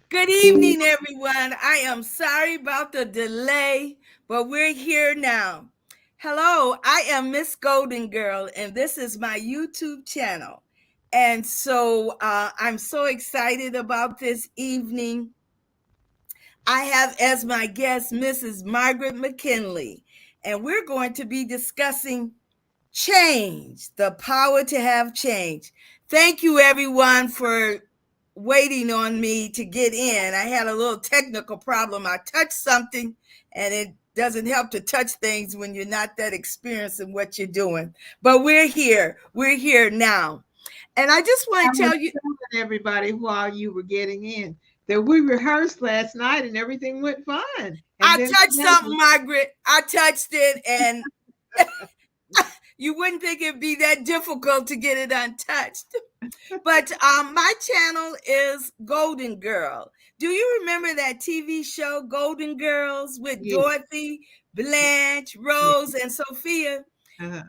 Good evening, everyone. I am sorry about the delay, but we're here now. Hello, I am Miss Golden Girl, and this is my YouTube channel. And I'm so excited about this evening. I have as my guest Mrs. Margaret McKinley, and we're going to be discussing change, the power to have change. Thank you, everyone, for waiting on me to get in. I had a little technical problem. I touched something, and it doesn't help to touch things when you're not that experienced in what you're doing. But we're here. We're here now. And I just I want to was tell you, telling everybody while you were getting in that we rehearsed last night and everything went fine. And I then touched something, today, Margaret. I touched it, and you wouldn't think it'd be that difficult to get it untouched. But my channel is Golden Girl. Do you remember that TV show Golden Girls with yeah, Dorothy, Blanche, yeah, Rose, and Sophia? uh-huh.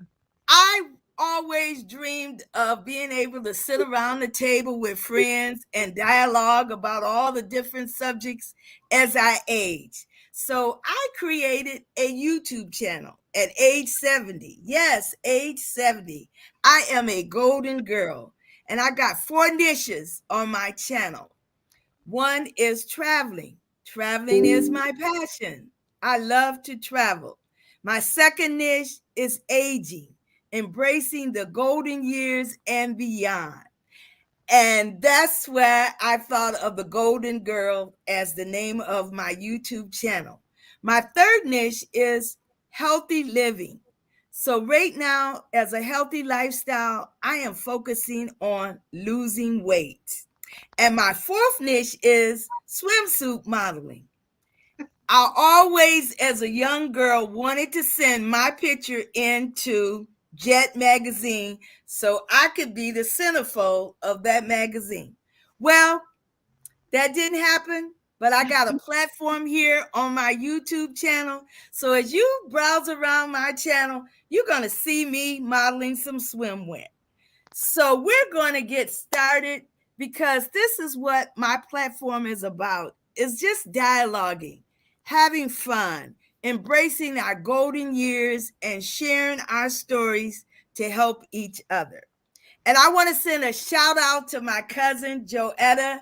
I always dreamed of being able to sit around the table with friends and dialogue about all the different subjects as I age. So I created a YouTube channel at age 70. Yes, age 70. I am a golden girl, and I got four niches on my channel. One is traveling. Traveling is my passion. I love to travel. My second niche is aging, embracing the golden years and beyond. And that's where I thought of the Golden Girl as the name of my YouTube channel. My third niche is healthy living. So, right now, as a healthy lifestyle, I am focusing on losing weight. And my fourth niche is swimsuit modeling. I always, as a young girl, wanted to send my picture into Jet magazine so I could be the centerfold of that magazine. Well, that didn't happen, but I got a platform here on my YouTube channel. So as you browse around my channel, you're going to see me modeling some swimwear. So we're going to get started because this is what my platform is about. It's just dialoguing, having fun, embracing our golden years and sharing our stories to help each other. And I want to send a shout out to my cousin Joetta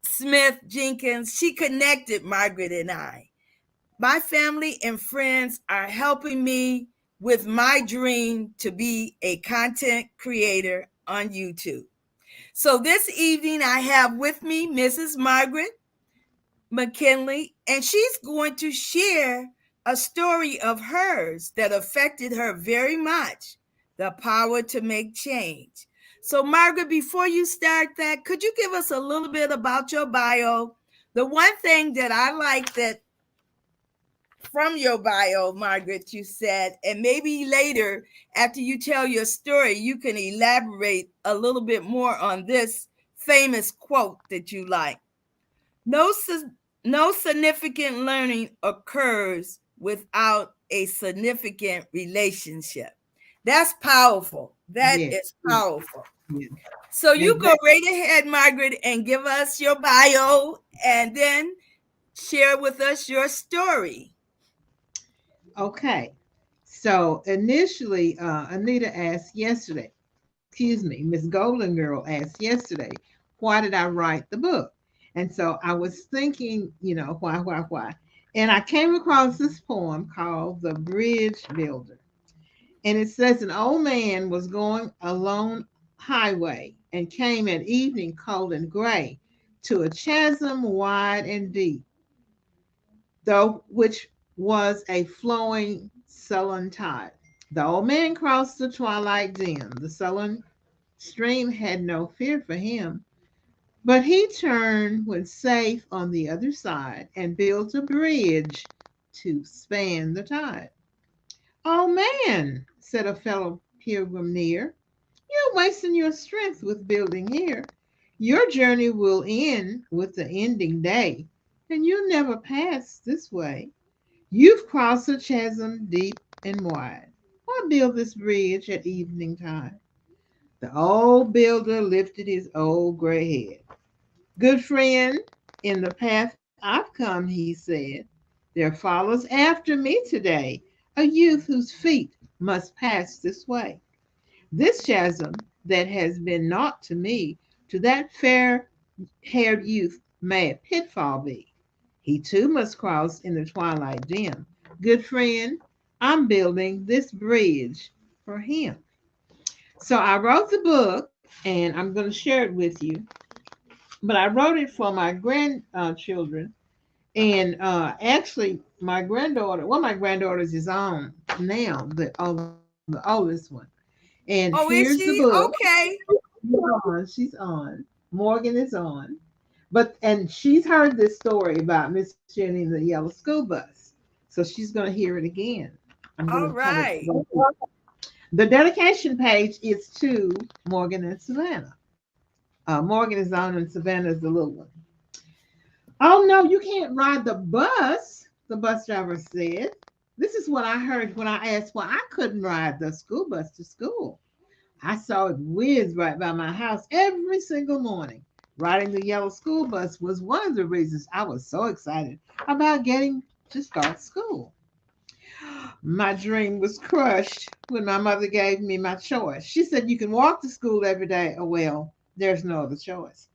Smith Jenkins. She connected Margaret and I. My family and friends are helping me with my dream to be a content creator on YouTube. So this evening, I have with me Mrs. Margaret McKinley, and she's going to share a story of hers that affected her very much, the power to make change. So, Margaret, before you start that, could you give us a little bit about your bio? The one thing that I like that from your bio, Margaret, you said, and maybe later after you tell your story, you can elaborate a little bit more on this famous quote that you like. No, no significant learning occurs without a significant relationship. That's powerful. That Yeah, is yeah, powerful. yeah. So you go Exactly. right ahead, Margaret, and give us your bio and then share with us your story. Okay. So initially, Anita asked yesterday, excuse me, Miss Golden Girl asked yesterday, why did I write the book? And so I was thinking, why? And I came across this poem called The Bridge Builder. And it says an old man was going along highway and came at evening cold and gray to a chasm wide and deep, though which was a flowing sullen tide. The old man crossed the twilight dim. The sullen stream had no fear for him, but he turned when safe on the other side and built a bridge to span the tide. "Oh, man," said a fellow pilgrim near, "you're wasting your strength with building here. Your journey will end with the ending day, and you'll never pass this way. You've crossed a chasm deep and wide. Why build this bridge at evening tide?" The old builder lifted his old gray head. "Good friend," In the path I've come, he said, there follows after me today a youth whose feet must pass this way. This chasm that has been naught to me, to that fair haired youth may a pitfall be. He too must cross in the twilight dim. Good friend, I'm building this bridge for him. So I wrote the book and I'm going to share it with you. But I wrote it for my grandchildren. And actually, my granddaughter, one of my granddaughters is on now, the oldest one. And Oh, here's is the she? book. Okay. She's on. Morgan is on. And she's heard this story about Miss Jenny and the yellow school bus. So she's going to hear it again. I'm going All to kind of right. go through. The dedication page is to Morgan and Savannah. Morgan is on and Savannah is the little one. Oh no, you can't ride the bus, the bus driver said. This is what I heard when I asked why I couldn't ride the school bus to school. I saw it whiz right by my house every single morning. Riding the yellow school bus was one of the reasons I was so excited about getting to start school. My dream was crushed when my mother gave me my choice. She said, "You can walk to school every day." Oh, well, there's no other choice.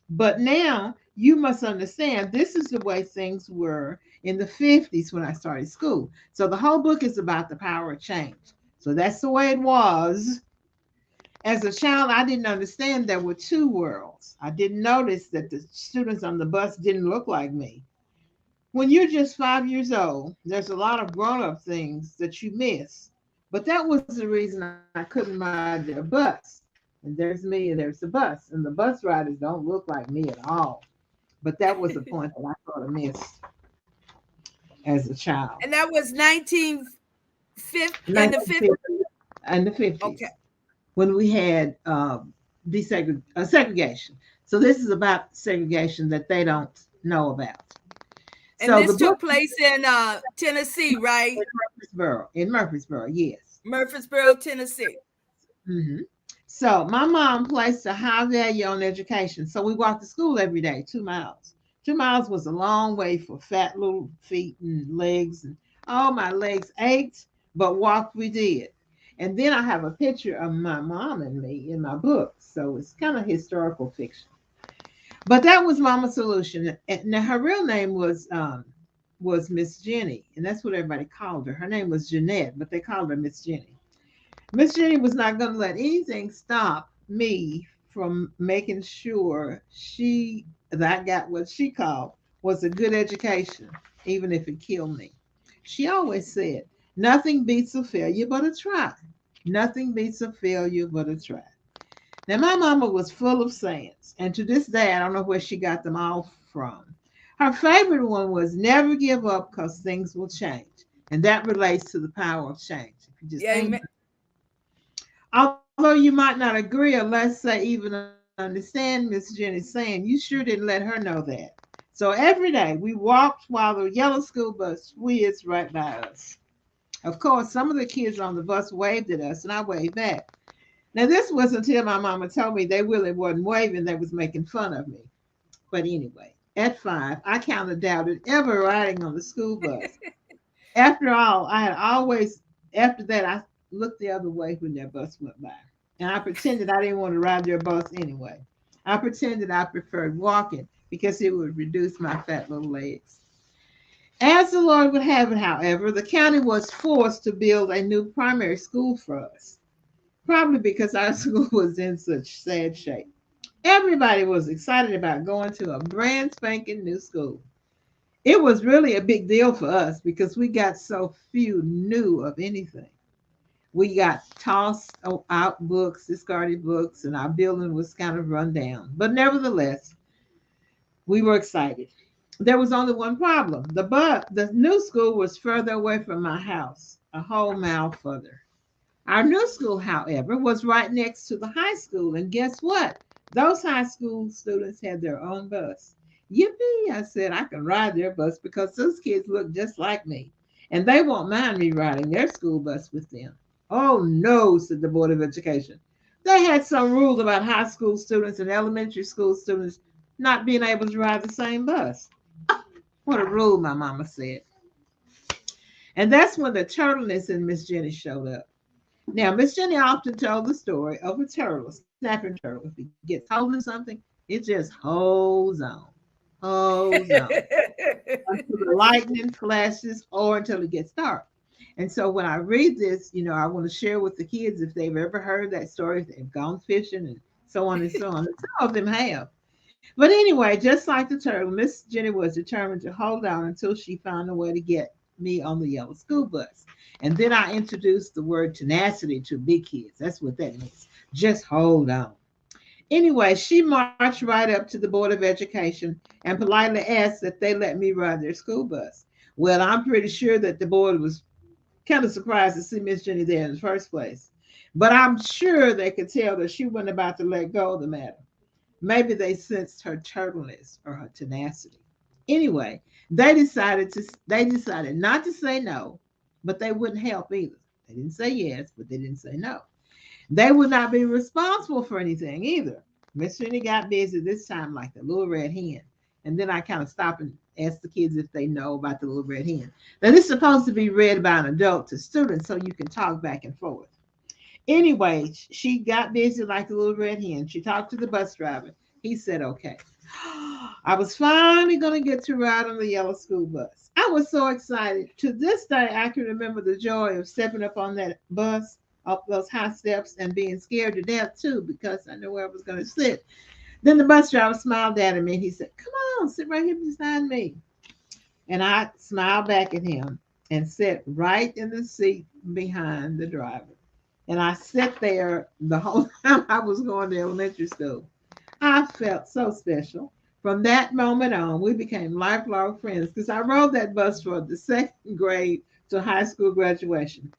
But now you must understand this is the way things were in the 50s when I started school. So the whole book is about the power of change. So that's the way it was. As a child, I didn't understand there were two worlds. I didn't notice that the students on the bus didn't look like me. When you're just 5 years old, there's a lot of grown up things that you miss. But that was the reason I couldn't ride their bus. And there's me and there's the bus. And the bus riders don't look like me at all. But that was the point that I sort of missed as a child. And that was 1950 in the 50s. 1950 and the Okay. 50s when we had segregation. So this is about segregation that they don't know about. And So the this book took place in Tennessee, right? In Murfreesboro, yes. Murfreesboro, Tennessee. hmm So my mom placed a high value on education. So we walked to school every day, 2 miles. 2 miles was a long way for fat little feet and legs. And all my legs ached, but walk we did. And then I have a picture of my mom and me in my book. So it's kind of historical fiction. But that was Mama Solution. And now her real name was Miss Jenny, and that's what everybody called her. Her name was Jeanette, but they called her Miss Jenny. Miss Jenny was not going to let anything stop me from making sure she that I got what she called was a good education, even if it killed me. She always said, "Nothing beats a failure but a try. Nothing beats a failure but a try." Now, my mama was full of sayings, and to this day, I don't know where she got them all from. Her favorite one was never give up because things will change. And that relates to the power of change. If you just Yeah, hang, although you might not agree or let's say even understand Miss Jenny saying, you sure didn't let her know that. So every day we walked while the yellow school bus whizzed right by us. Of course, some of the kids on the bus waved at us, and I waved back. Now, this was until my mama told me they really wasn't waving, they was making fun of me. But anyway, at 5, I kind of doubted ever riding on the school bus. After all, I had always, after that, I looked the other way when their bus went by. And I pretended I didn't want to ride their bus anyway. I pretended I preferred walking because it would reduce my fat little legs. As the Lord would have it, however, the county was forced to build a new primary school for us, probably because our school was in such sad shape. Everybody was excited about going to a brand spanking new school. It was really a big deal for us because we got so few knew of anything. We got tossed out books, discarded books, and our building was kind of run down. But nevertheless, we were excited. There was only one problem. The new school was further away from my house, a whole mile further. Our new school, however, was right next to the high school. And guess what? Those high school students had their own bus. Yippee, I said, I can ride their bus because those kids look just like me. And they won't mind me riding their school bus with them. Oh, no, said the Board of Education. They had some rules about high school students and elementary school students. not being able to ride the same bus. What a rule, my mama said. And that's when the turtleness in Miss Jenny showed up. Now, Miss Jenny often told the story of a turtle, a snapping turtle. If it gets hold of something, it just holds on until the lightning flashes or until it gets dark. And so when I read this, I want to share with the kids if they've ever heard that story, if they've gone fishing and so on and so on. And some of them have. But anyway, just like the turtle, Miss Jenny was determined to hold on until she found a way to get me on the yellow school bus. And then I introduced the word tenacity to big kids. That's what that means. Just hold on. Anyway, she marched right up to the Board of Education and politely asked that they let me ride their school bus. Well, I'm pretty sure that the board was kind of surprised to see Miss Jenny there in the first place. But I'm sure they could tell that she wasn't about to let go of the matter. Maybe they sensed her turtleness or her tenacity. Anyway, they decided not to say no, but they wouldn't help either. They didn't say yes, but they didn't say no. They would not be responsible for anything either. Miss Jenny got busy this time like the little red hen. And then I kind of stopped and asked the kids if they know about the little red hen. Now, this is supposed to be read by an adult to students so you can talk back and forth. Anyway, she got busy like the little red hen. She talked to the bus driver. He said, okay. I was finally going to get to ride on the yellow school bus. I was so excited. To this day, I can remember the joy of stepping up on that bus, up those high steps, and being scared to death, too, because I knew where I was going to sit. Then the bus driver smiled down at me and he said, come on, sit right here beside me. And I smiled back at him and sat right in the seat behind the driver. And I sat there the whole time I was going to elementary school. I felt so special. From that moment on, we became lifelong friends because I rode that bus from the second grade to high school graduation.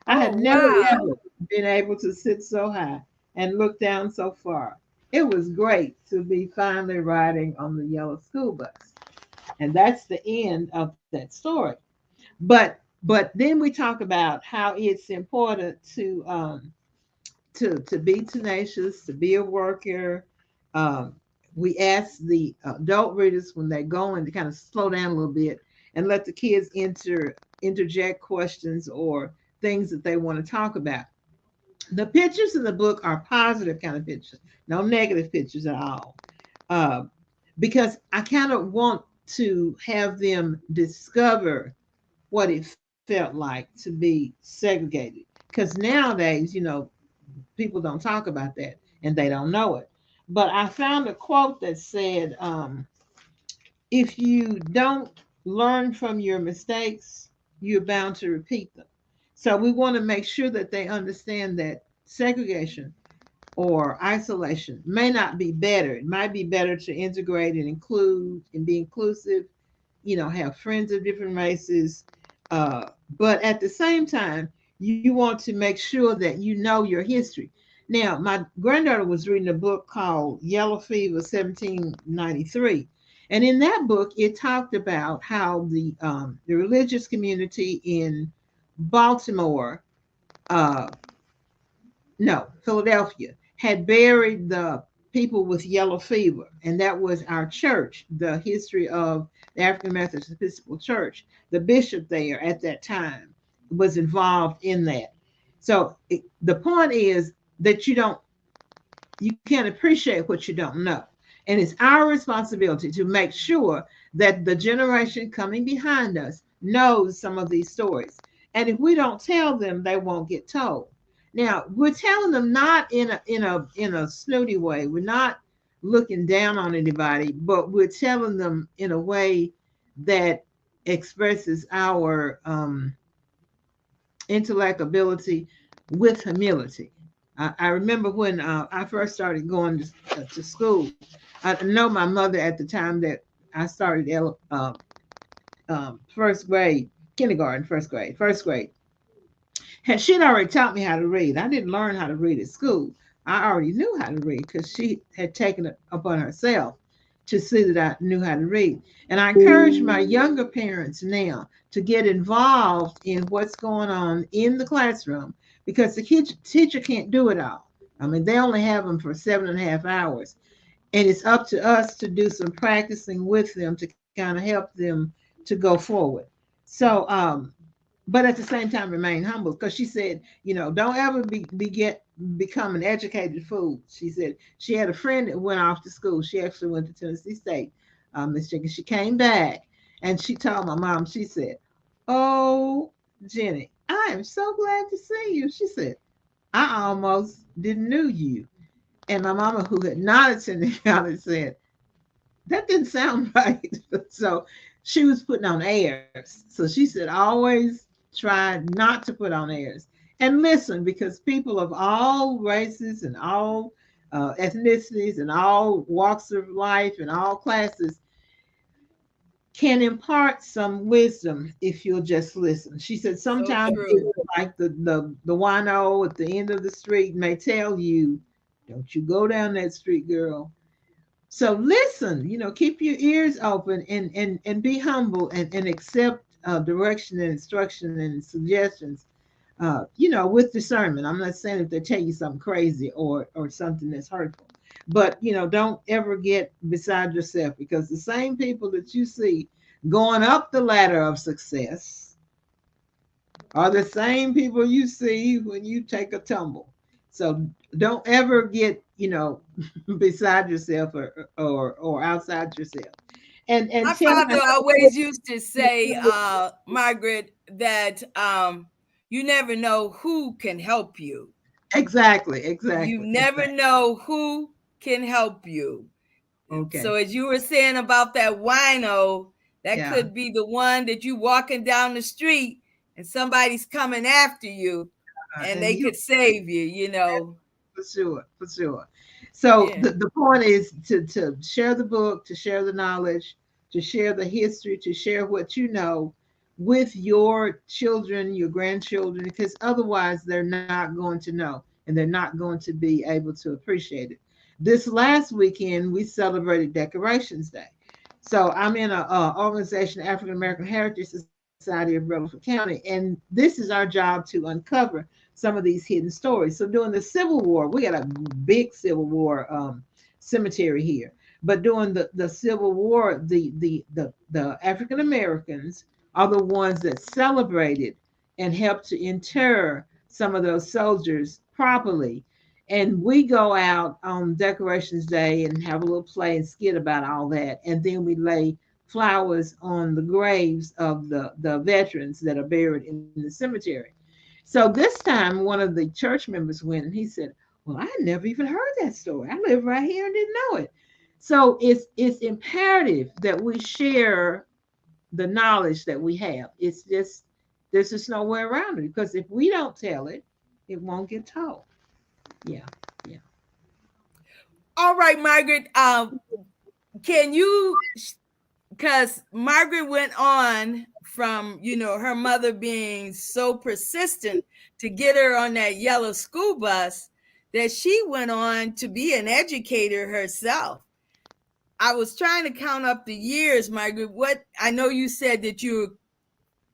I Oh, had never wow. ever been able to sit so high and look down so far. It was great to be finally riding on the yellow school bus. And that's the end of that story. But then we talk about how it's important to be tenacious, to be a worker. Um, we ask the adult readers when they're going to kind of slow down a little bit and let the kids interject questions or things that they want to talk about. The pictures in the book are positive kind of pictures, no negative pictures at all. Uh, because I kind of want to have them discover what it felt like to be segregated. Because nowadays, people don't talk about that and they don't know it. But I found a quote that said, if you don't learn from your mistakes, you're bound to repeat them. So we want to make sure that they understand that segregation or isolation may not be better. It might be better to integrate and include and be inclusive, have friends of different races. Uh, but at the same time, you want to make sure that you know your history. Now, my granddaughter was reading a book called Yellow Fever 1793. And in that book, it talked about how the religious community in Baltimore, uh, no, Philadelphia, had buried the people with yellow fever. And that was our church, the history of the African Methodist Episcopal Church. The bishop there at that time was involved in that. So the point is that you can't appreciate what you don't know. And it's our responsibility to make sure that the generation coming behind us knows some of these stories. And if we don't tell them, they won't get told. Now, we're telling them not in a snooty way. We're not looking down on anybody, but we're telling them in a way that expresses our intellect ability with humility. I remember when I first started going to school. I know my mother at the time that I started first grade, kindergarten, first grade. She'd already taught me how to read. I didn't learn how to read at school. I already knew how to read because she had taken it upon herself to see that I knew how to read. And I encourage my younger parents now to get involved in what's going on in the classroom because the teacher can't do it all. I mean, they only have them for 7.5 hours. And it's up to us to do some practicing with them to kind of help them to go forward. So, but at the same time, remain humble because she said, don't ever become an educated fool. She said she had a friend that went off to school. She actually went to Tennessee State, Miss Jenkins. She came back and she told my mom, she said, "Oh, Jenny, I am so glad to see you." She said, "I almost didn't know you." And my mama, who had not attended college, said, "That didn't sound right." So she was putting on airs. So she said, always try not to put on airs and listen, because people of all races and all ethnicities and all walks of life and all classes can impart some wisdom if you'll just listen. She said So sometimes true. it's like the wino at the end of the street may tell you, "Don't you go down that street, girl." So listen, keep your ears open and be humble and accept direction and instruction and suggestions, with discernment. I'm not saying if they tell you something crazy or something that's hurtful, but don't ever get beside yourself, because the same people that you see going up the ladder of success are the same people you see when you take a tumble. So don't ever get, beside yourself or outside yourself. And My tell father always used to say, Margaret, that you never know who can help you. exactly, You exactly, never exactly. know who can help you. So Okay. as you were saying about that wino, that Yeah. could be the one that you walking down the street and somebody's coming after you and And they you could save you. for sure, for sure. So Yeah. the point is to share the book, to share the knowledge, to share the history, to share what you know with your children, your grandchildren, because otherwise they're not going to know and they're not going to be able to appreciate it. This last weekend we celebrated Decorations Day. So I'm in a organization, African American Heritage Society of Rutherford County, and this is our job to uncover some of these hidden stories. So during the Civil War, we had a big Civil War cemetery here. But during the Civil War, the African Americans are the ones that celebrated and helped to inter some of those soldiers properly. And we go out on Decorations Day and have a little play and skit about all that. And then we lay flowers on the graves of the veterans that are buried in the cemetery. So this time, one of the church members went and he said, "Well, I never even heard that story. I live right here and didn't know it." So it's imperative that we share the knowledge that we have. It's just there's just no way around it, because if we don't tell it, it won't get told. Yeah, yeah. All right, Margaret. Can you, because Margaret went on from, her mother being so persistent to get her on that yellow school bus, that she went on to be an educator herself. I was trying to count up the years, Margaret. What I know you said that you're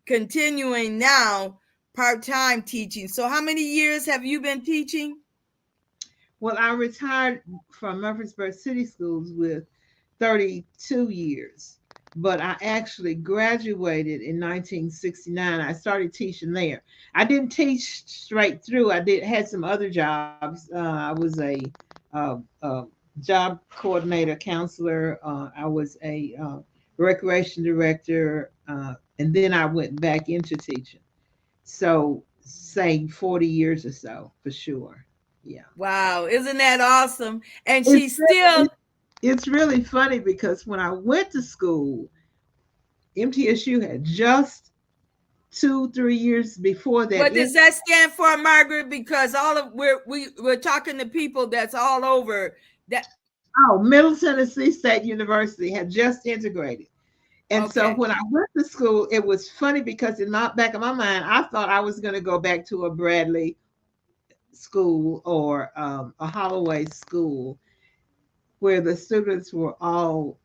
continuing now part-time teaching. So how many years have you been teaching? Well, I retired from Murfreesboro City Schools with 32 years, but I actually graduated in 1969. I started teaching there. I didn't teach straight through. I did had some other jobs. I was a job coordinator, counselor. I was a recreation director, and then I went back into teaching. So, say 40 years or so for sure. Yeah. Wow, isn't that awesome? And It's she's still, it's really funny because when I went to school, MTSU had just 2, 3 years before that. what does that stand for, Margaret? Because all of we're talking to people that's all over that. Oh, Middle Tennessee State University had just integrated. And so Okay. when I went to school, it was funny because in my back of my mind, I thought I was going to go back to a Bradley school or a Holloway school where the students were all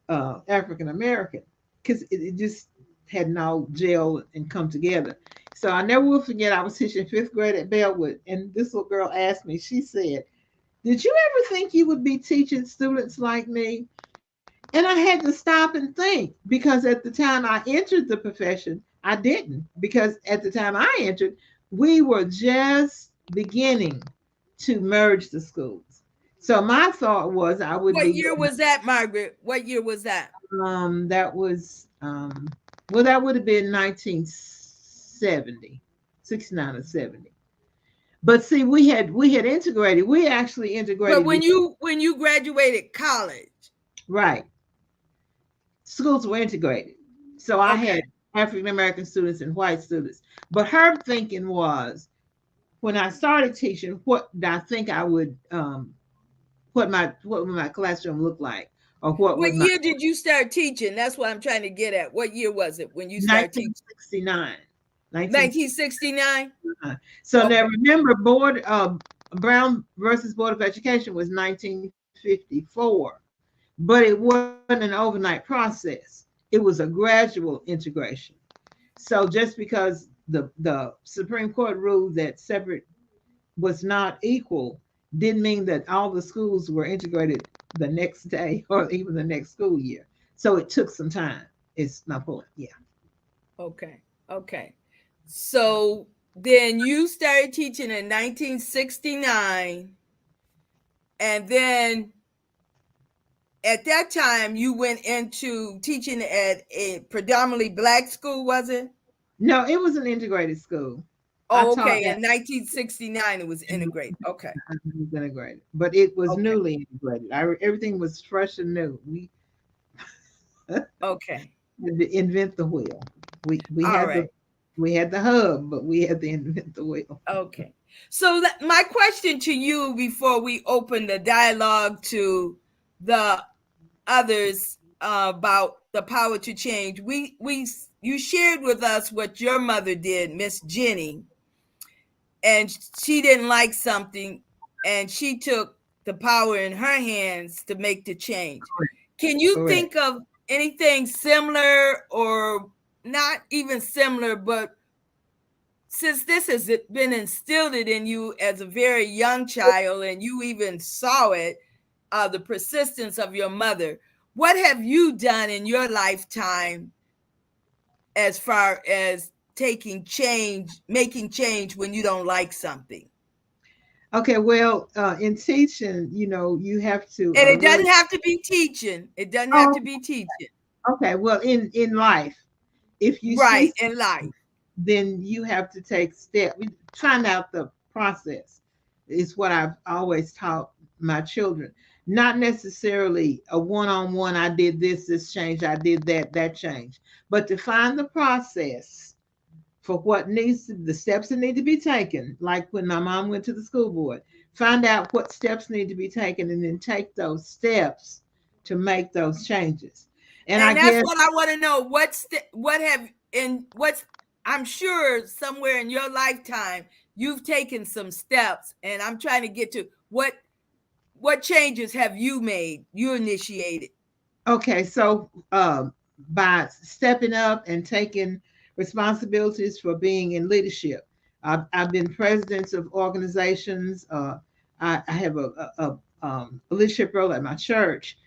African American, because it just had no gel and come together. So I never will forget, I was teaching fifth grade at Bellwood, and this little girl asked me, she said, did you ever think you would be teaching students like me? And I had to stop and think, because at the time I entered the profession, I didn't. Because at the time I entered, we were just beginning to merge the schools. So my thought was I would What be year was that, Margaret? What year was that? that was well, that would have been 1970, 69 or 70. But see, we had integrated. We actually But integrated when you graduated college. right. Schools were integrated. So I Okay. had African American students and white students. But her thinking was, when I started teaching, what did I think I would what would my classroom look like? Or what What would my year did you start teaching? That's what I'm trying to get at. What year was it when you started teaching? 1969. 1969? 1969. So now Okay. remember, Brown versus Board of Education was 1954, but it wasn't an overnight process. It was a gradual integration. So just because the Supreme Court ruled that separate was not equal didn't mean that all the schools were integrated the next day or even the next school year. So it took some time. It's my point. Yeah. Okay. Okay. So then you started teaching in 1969, and then at that time you went into teaching at a predominantly black school, was it? No, it was an integrated school. I Oh, taught okay. at In 1969 it was integrated. Okay. it was integrated, but it was Okay. newly integrated. Everything was fresh and new. We had Okay. to invent the wheel. We All had right. the hub, but we had to invent the wheel. Okay. So my question to you before we open the dialogue to the others about the power to change, we you shared with us what your mother did, Miss Jenny, and she didn't like something, and she took the power in her hands to make the change. Can you Correct. think of anything similar, or not even similar, but since this has been instilled in you as a very young child and you even saw it, the persistence of your mother, what have you done in your lifetime as far as making change when you don't like something? Okay, well, in teaching, you have to And it really. doesn't have to be teaching. It doesn't have Oh, to be teaching. okay. Well, in life, if you see, Right, in life. then you have to take steps. Find out the process is what I've always taught my children. Not necessarily a one-on-one, I did this change, I did that change, but to find the process for the steps that need to be taken. Like when my mom went to the school board, find out what steps need to be taken and then take those steps to make those changes. And I And that's guess, what I want to know. What's I'm sure somewhere in your lifetime you've taken some steps, and I'm trying to get to what changes have you made, you initiated. okay, so by stepping up and taking responsibilities for being in leadership, I've been presidents of organizations. I have a leadership role at my church,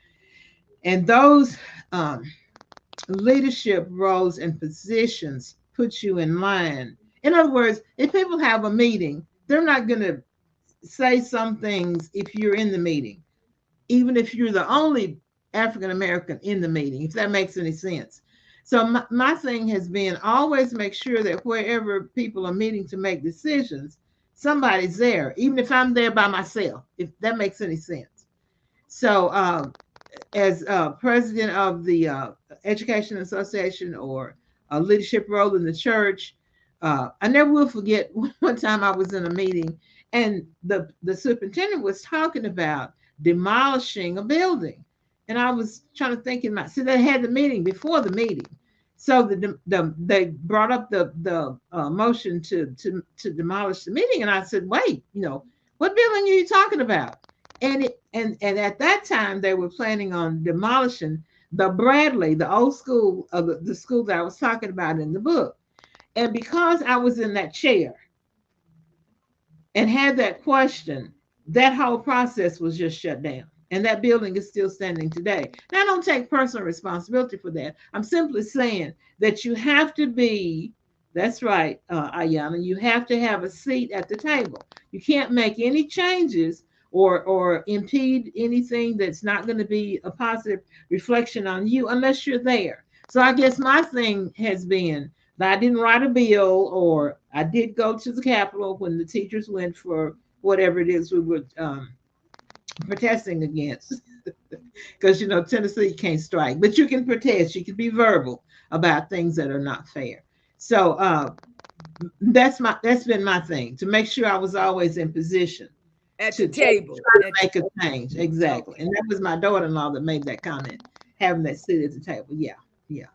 and those um, leadership roles and positions put you in line. In other words, if people have a meeting, they're not going to say some things if you're in the meeting, even if you're the only African American in the meeting, if that makes any sense. So my thing has been always make sure that wherever people are meeting to make decisions, somebody's there, even if I'm there by myself, if that makes any sense. So as president of the Education Association or a leadership role in the church, I never will forget one time I was in a meeting and the superintendent was talking about demolishing a building. And I was trying to think in my, see, they had the meeting before the meeting. So they brought up the motion to demolish the meeting. And I said, wait, what building are you talking about? And at that time they were planning on demolishing the Bradley, the old school of the school that I was talking about in the book. And because I was in that chair and had that question, that whole process was just shut down. And that building is still standing today. Now, I don't take personal responsibility for that. I'm simply saying that you have to be, that's right, Ayana, you have to have a seat at the table. You can't make any changes or impede anything that's not going to be a positive reflection on you unless you're there. So I guess my thing has been that I didn't write a bill, or I did go to the Capitol when the teachers went for whatever it is we were protesting against. Because Tennessee can't strike, but you can protest. You can be verbal about things that are not fair. So that's been my thing, to make sure I was always in position At the to table. try to make a change. Exactly. Okay. And that was my daughter-in-law that made that comment, having that seat at the table. Yeah, yeah.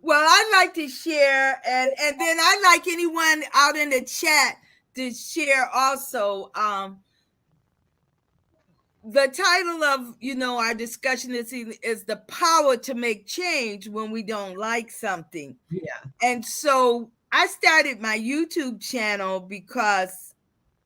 Well, I'd like to share, and then I'd like anyone out in the chat to share also. The title of our discussion this evening is the power to make change when we don't like something. Yeah. And so I started my YouTube channel because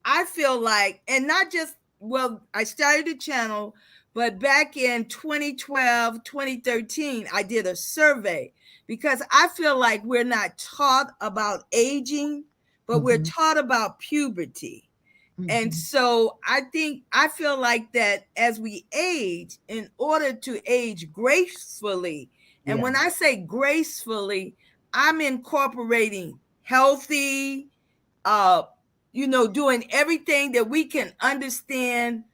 I feel like, and not just, well, I started a channel, but back in 2012, 2013, I did a survey because I feel like we're not taught about aging, but we're Mm-hmm. taught about puberty. And Mm-hmm. so I feel like that as we age, in order to age gracefully, and Yeah. when I say gracefully, I'm incorporating healthy, uh, doing everything that we can understand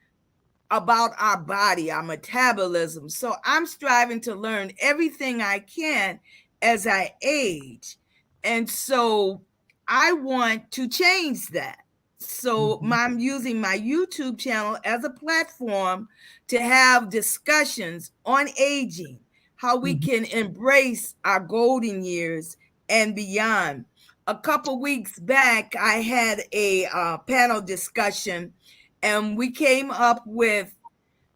about our body, our metabolism. So I'm striving to learn everything I can as I age. And so I want to change that. So Mm-hmm. I'm using my YouTube channel as a platform to have discussions on aging, how we Mm-hmm. can embrace our golden years and beyond. A couple weeks back, I had a panel discussion, and we came up with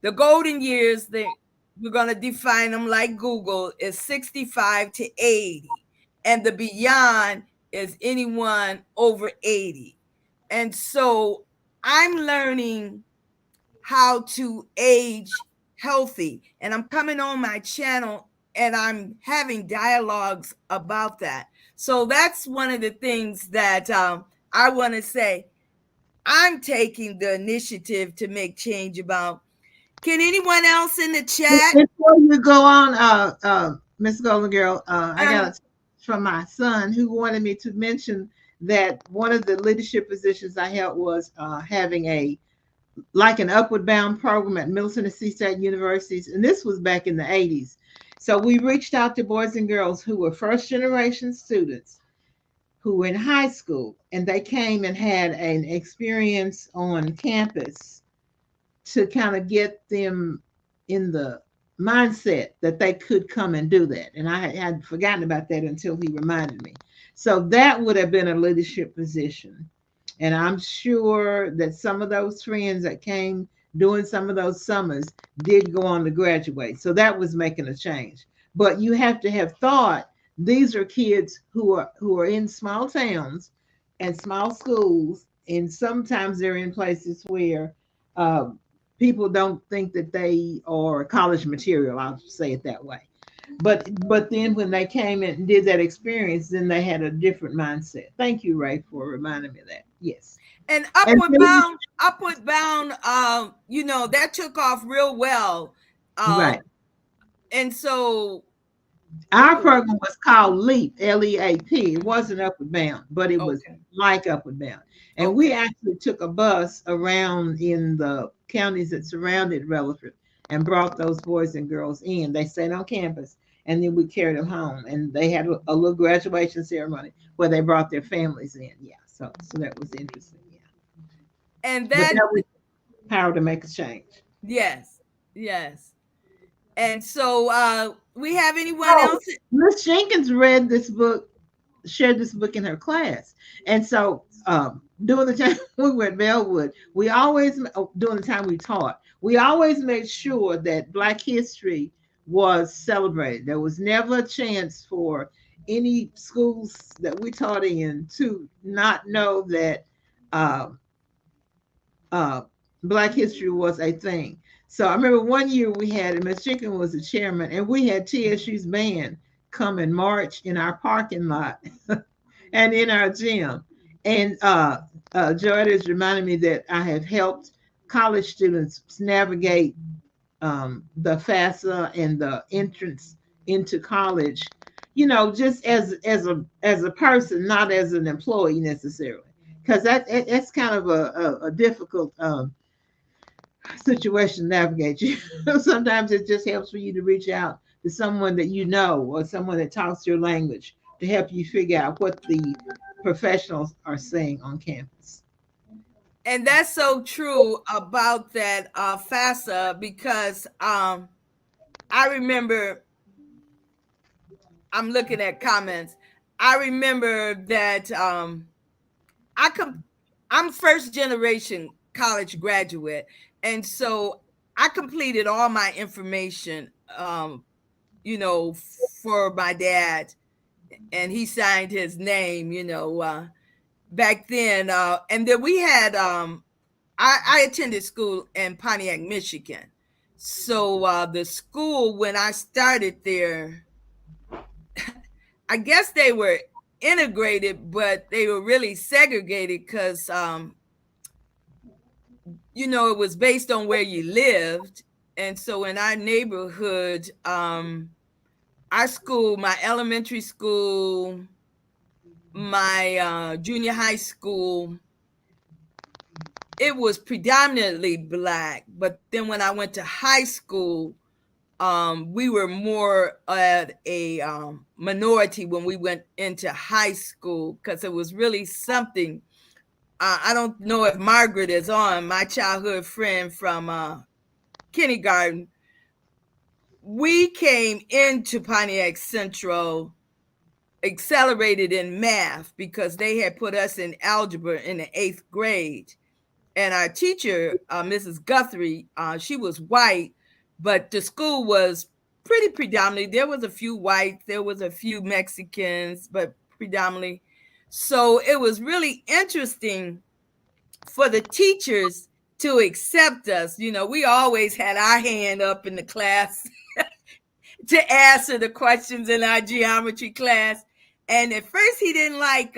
the golden years. We're going to define them like Google is 65 to 80, and the beyond is anyone over 80. And so I'm learning how to age healthy, and I'm coming on my channel and I'm having dialogues about that. So that's one of the things that I want to say I'm taking the initiative to make change about. Can anyone else in the chat? Before you go on, Miss Golden Girl, I got Uh, a text from my son who wanted me to mention that one of the leadership positions I held was having an upward bound program at Middle Tennessee State Universities, and this was back in the 80s. So we reached out to boys and girls who were first generation students who were in high school, and they came and had an experience on campus to kind of get them in the mindset that they could come and do that. And I had forgotten about that until he reminded me. So that would have been a leadership position. And I'm sure that some of those friends that came during some of those summers did go on to graduate. So that was making a change. But you have to have thought these are kids who are in small towns and small schools, and sometimes they're in places where uh, people don't think that they are college material. I'll say it that way. But then when they came in and did that experience, then they had a different mindset. Thank you, Ray, for reminding me of that. Yes. and And Upward Bound, that took off real well. right. And so, Our ooh, program was called LEAP, LEAP. It wasn't Upward Bound, but it was okay, like Upward Bound. And we okay. actually took a bus around in the counties that surrounded Rutherford and brought those boys and girls in. They stayed on campus, and then we carried them home. And they had a little graduation ceremony where they brought their families in. Yeah, so that was interesting. Yeah, And but that, that was power to make a change. yes, yes. And so, we have anyone Oh, else? Miss Jenkins read this book, shared this book in her class. And so during the time we were at Bellwood, we always, during the time we taught, we always made sure that Black history was celebrated. There was never a chance for any schools that we taught in to not know that uh, uh, Black history was a thing. So I remember one year we had, and Miss Jenkins was the chairman, and we had TSU's band come and march in our parking lot and in our gym. And Joy is reminding me that I have helped college students navigate the FAFSA and the entrance into college, you know, just as a person, not as an employee necessarily, because that's kind of a difficult situation to navigate. You sometimes it just helps for you to reach out to someone that you know or someone that talks your language to help you figure out what the professionals are saying on campus. And that's so true about that FAFSA because I remember, I'm looking at comments. I remember that I com- I'm first generation college graduate, and so I completed all my information, you know, for my dad, and he signed his name, you know, back then. And then we had, I attended school in Pontiac, Michigan. So the school, when I started there, I guess they were integrated, but they were really segregated because, you know, it was based on where you lived. And so in our neighborhood, our school, my elementary school, my junior high school, it was predominantly Black. But then when I went to high school, we were more at a minority when we went into high school because it was really something. I don't know if Margaret is on, my childhood friend from kindergarten. We came into Pontiac Central accelerated in math because they had put us in algebra in the 8th grade. And our teacher, Mrs. Guthrie, she was white, but the school was pretty predominantly. There was a few whites, there was a few Mexicans, but predominantly. So it was really interesting for the teachers to accept us. You know, we always had our hand up in the class to answer the questions in our geometry class. And at first, he didn't like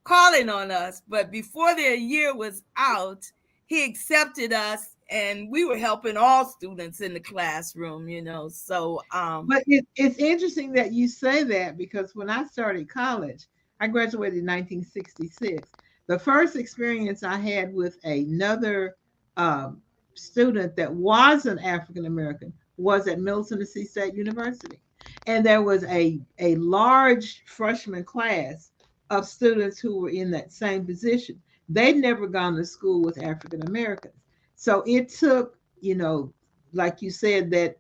calling on us, but before the year was out, he accepted us, and we were helping all students in the classroom. You know, so But it's interesting that you say that because when I started college, I graduated in 1966. The first experience I had with another um, student that was an African American was at Middle Tennessee State University. And there was a large freshman class of students who were in that same position. They'd never gone to school with African Americans. So it took, you know, like you said, that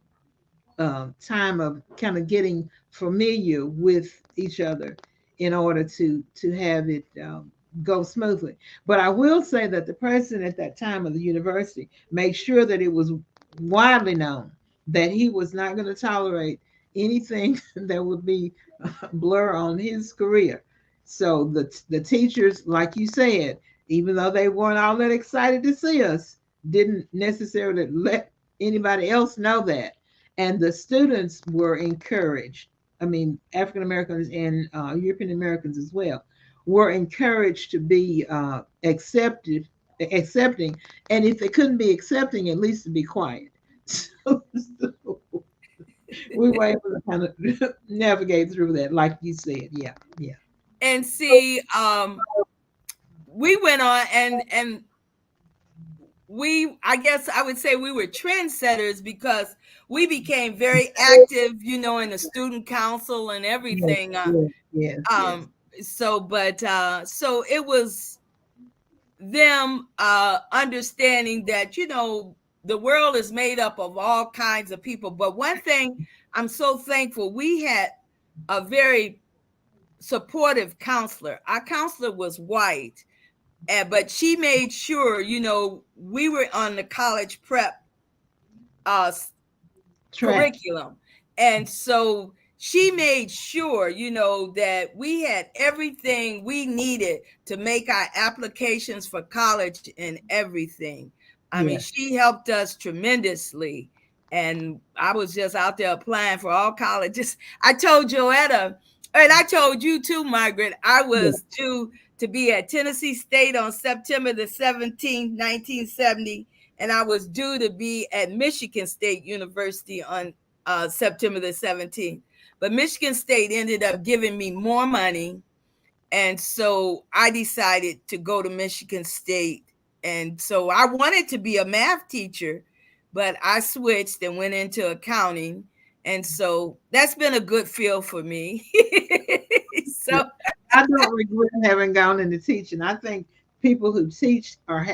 time of kind of getting familiar with each other in order to have it go smoothly. But I will say that the president at that time of the university made sure that it was widely known that he was not going to tolerate anything that would be blur on his career. So the teachers, like you said, even though they weren't all that excited to see us, didn't necessarily let anybody else know that, and the students were encouraged. I mean, African Americans and European Americans as well were encouraged to be accepting, and if they couldn't be accepting, at least to be quiet. So we were able to kind of navigate through that, like you said. Yeah, yeah. and see, we went on and we, I guess I would say we were trendsetters because we became very active, you know, in the student council and Yes, everything. yes, yes, yes. So it was them understanding that, you know, the world is made up of all kinds of people. But one thing I'm so thankful, we had a very supportive counselor. Our counselor was white, but she made sure, you know, we were on the college prep uh, Track. curriculum. And so she made sure, you know, that we had everything we needed to make our applications for college and everything. I mean, Yes. she helped us tremendously. And I was just out there applying for all colleges. I told Joetta, and I told you too, Margaret, I Yes. was due to be at Tennessee State on September the 17th, 1970. And I was due to be at Michigan State University on September the 17th. But Michigan State ended up giving me more money. And so I decided to go to Michigan State. And so I wanted to be a math teacher, but I switched and went into accounting. And so that's been a good field for me. Yeah. So I don't regret having gone into teaching. I think people who teach or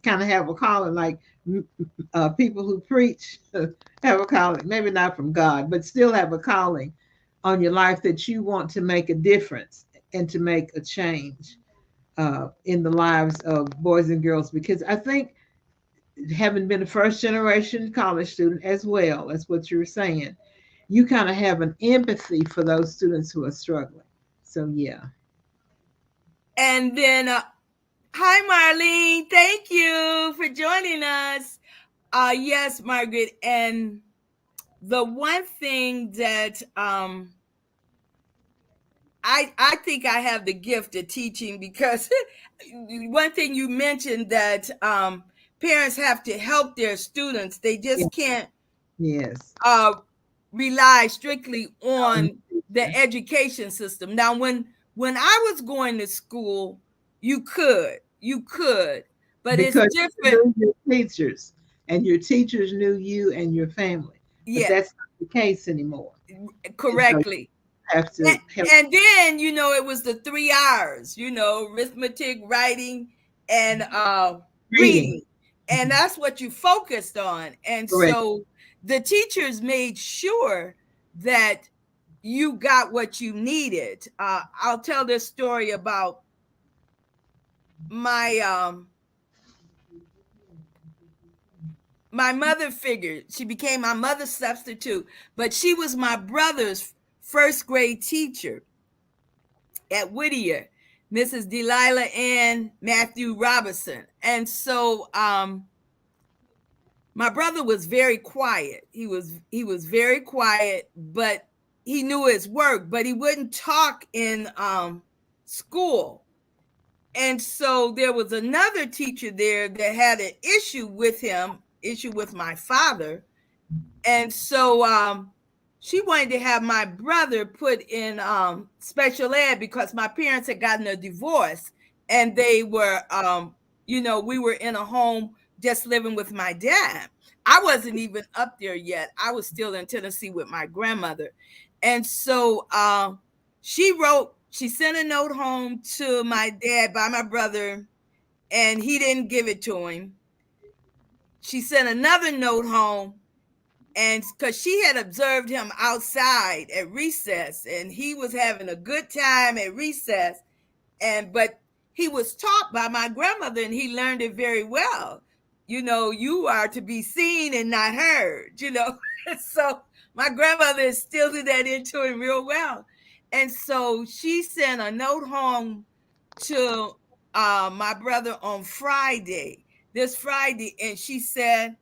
kind of have a calling, like people who preach have a calling, maybe not from God, but still have a calling on your life that you want to make a difference and to make a change in the lives of boys and girls. Because I think, having been a first generation college student as well, that's what you were saying, you kind of have an empathy for those students who are struggling. So, yeah. and then hi Marlene, thank you for joining us. Yes, Margaret, and the one thing that I think I have the gift of teaching, because one thing you mentioned, that parents have to help their students. They Yeah. just can't Yes. uh, rely strictly Um, on the education system. Now, when I was going to school, you could, but it's because different. you knew your teachers and your teachers knew you and your family, but Yeah, that's not the case anymore. And so you correctly. have to And, help and then, it was the 3 R's, arithmetic, writing, and reading. reading. And that's what you focused on. And Correct. so the teachers made sure that you got what you needed. I'll tell this story about my my mother figure. She became my mother's substitute, but she was my brother's first grade teacher at Whittier, Mrs. Delilah Ann Matthew Robinson. And so my brother was very quiet. He was very quiet, but he knew his work, but he wouldn't talk in school. And so there was another teacher there that had an issue with him, issue with my father. And so she wanted to have my brother put in special ed, because my parents had gotten a divorce, and they were, we were in a home just living with my dad. I wasn't even up there yet. I was still in Tennessee with my grandmother. And so she sent a note home to my dad by my brother, and he didn't give it to him. She sent another note home, and because she had observed him outside at recess, and he was having a good time at recess, but he was taught by my grandmother, and he learned it very well. You are to be seen and not heard. So my grandmother instilled that into him real well. And so she sent a note home to my brother on this Friday, and she said,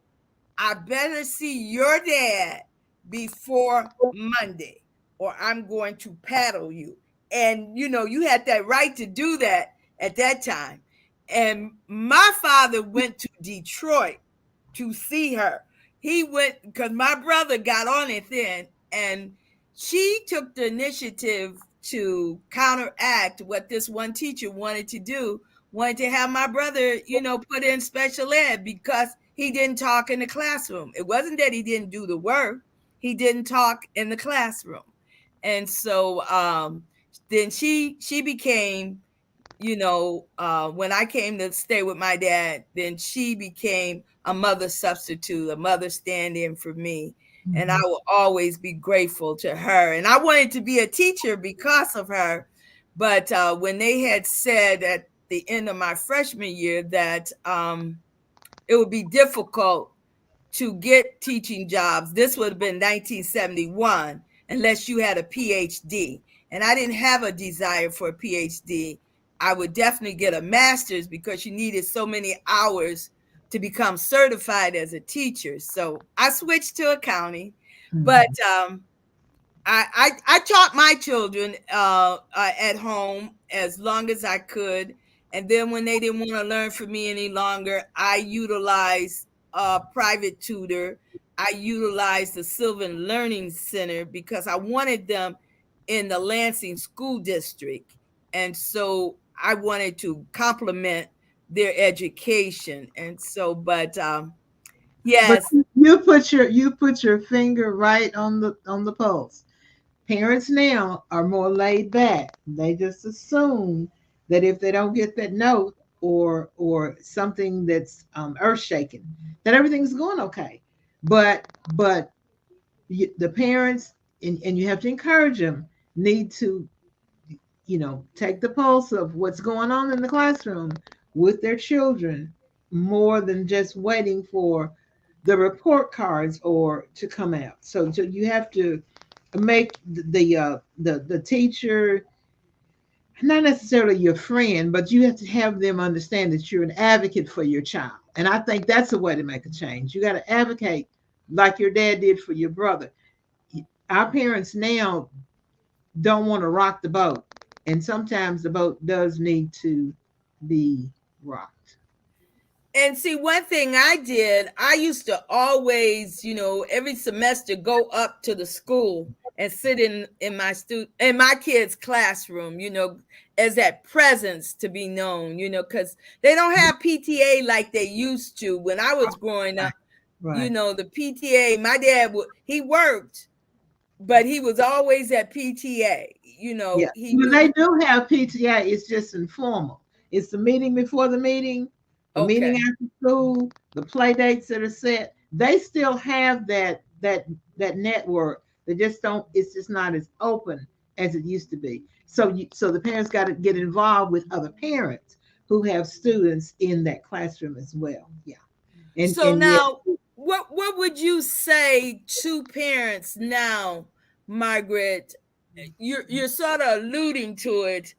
I better see your dad before Monday, or I'm going to paddle you. And you had that right to do that at that time. And my father went to Detroit to see her. He went because my brother got on it then, and she took the initiative to counteract what this one teacher wanted to do, wanted to have my brother, put in special ed because he didn't talk in the classroom. It wasn't that he didn't do the work, he didn't talk in the classroom. And so then she became, when I came to stay with my dad, then she became a mother substitute, a mother stand-in for me. And I will always be grateful to her. And I wanted to be a teacher because of her. But when they had said at the end of my freshman year that it would be difficult to get teaching jobs, this would have been 1971, unless you had a PhD. And I didn't have a desire for a PhD. I would definitely get a master's because you needed so many hours to become certified as a teacher. So I switched to accounting, but Mhm. I taught my children at home as long as I could, and then when they didn't want to learn from me any longer, I utilized a private tutor. I utilized the Sylvan Learning Center because I wanted them in the Lansing School District, and so I wanted to complement their education. And so, but But yes, you put your finger right on the pulse. Parents now are more laid back. They just assume that if they don't get that note or something that's earth shaking, that everything's going okay. But the parents, and you have to encourage them, need to take the pulse of what's going on in the classroom with their children more than just waiting for the report cards or to come out. So you have to make the teacher not necessarily your friend, but you have to have them understand that you're an advocate for your child. And I think that's a way to make a change. You got to advocate like your dad did for your brother. Our parents now don't want to rock the boat, and sometimes the boat does need to be rocked. and see, one thing I did, I used to always, every semester go up to the school and sit in my kids' classroom, as that presence to be known, because they don't have PTA like they used to when I was growing Right, up. right. The PTA, my dad he worked, but he was always at PTA. Yeah. He When knew. they do have PTA, it's just informal. It's the meeting before the meeting Okay. after school, the play dates that are set. They still have that network. They just don't. It's just not as open as it used to be. So the parents got to get involved with other parents who have students in that classroom as well. Yeah. So And yeah, now, what would you say to parents now, Margaret? You're sort of alluding to it,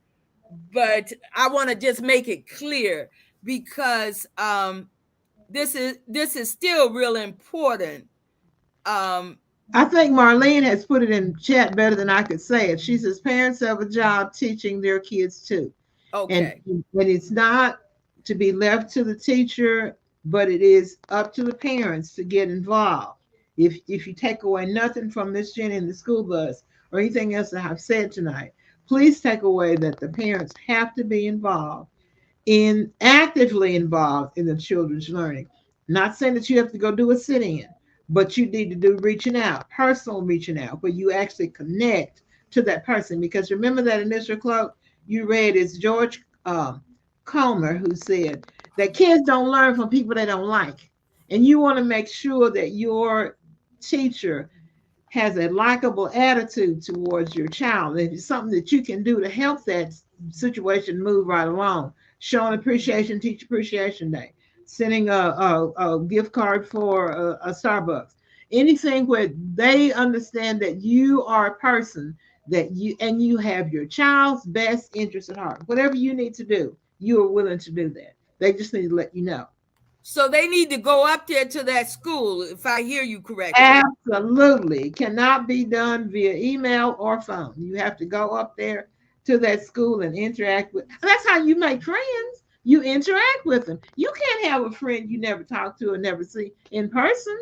but I want to just make it clear because this is still real important. Um, I think Marlene has put it in chat better than I could say it. She says parents have a job teaching their kids too. And okay. when it's not to be left to the teacher, but it is up to the parents to get involved. If you take away nothing from Miss Jenny in the school bus or anything else that I've said tonight, please take away that the parents have to be involved in actively involved in the children's learning. Not saying that you have to go do a sit-in, but you need to do reaching out, personal reaching out, where you actually connect to that person. Because remember that initial quote you read is George Comer, who said that kids don't learn from people they don't like. And you want to make sure that your teacher has a likable attitude towards your child. If it's something that you can do to help that situation move right along, showing appreciation, Teacher Appreciation Day, sending a gift card for a Starbucks, anything where they understand that you are a person and you have your child's best interest at heart. Whatever you need to do, you are willing to do that. They just need to let you know. So they need to go up there to that school, if I hear you correctly. Absolutely. It cannot be done via email or phone. You have to go up there to that school and interact with. That's how you make friends. You interact with them. You can't have a friend you never talk to or never see in person.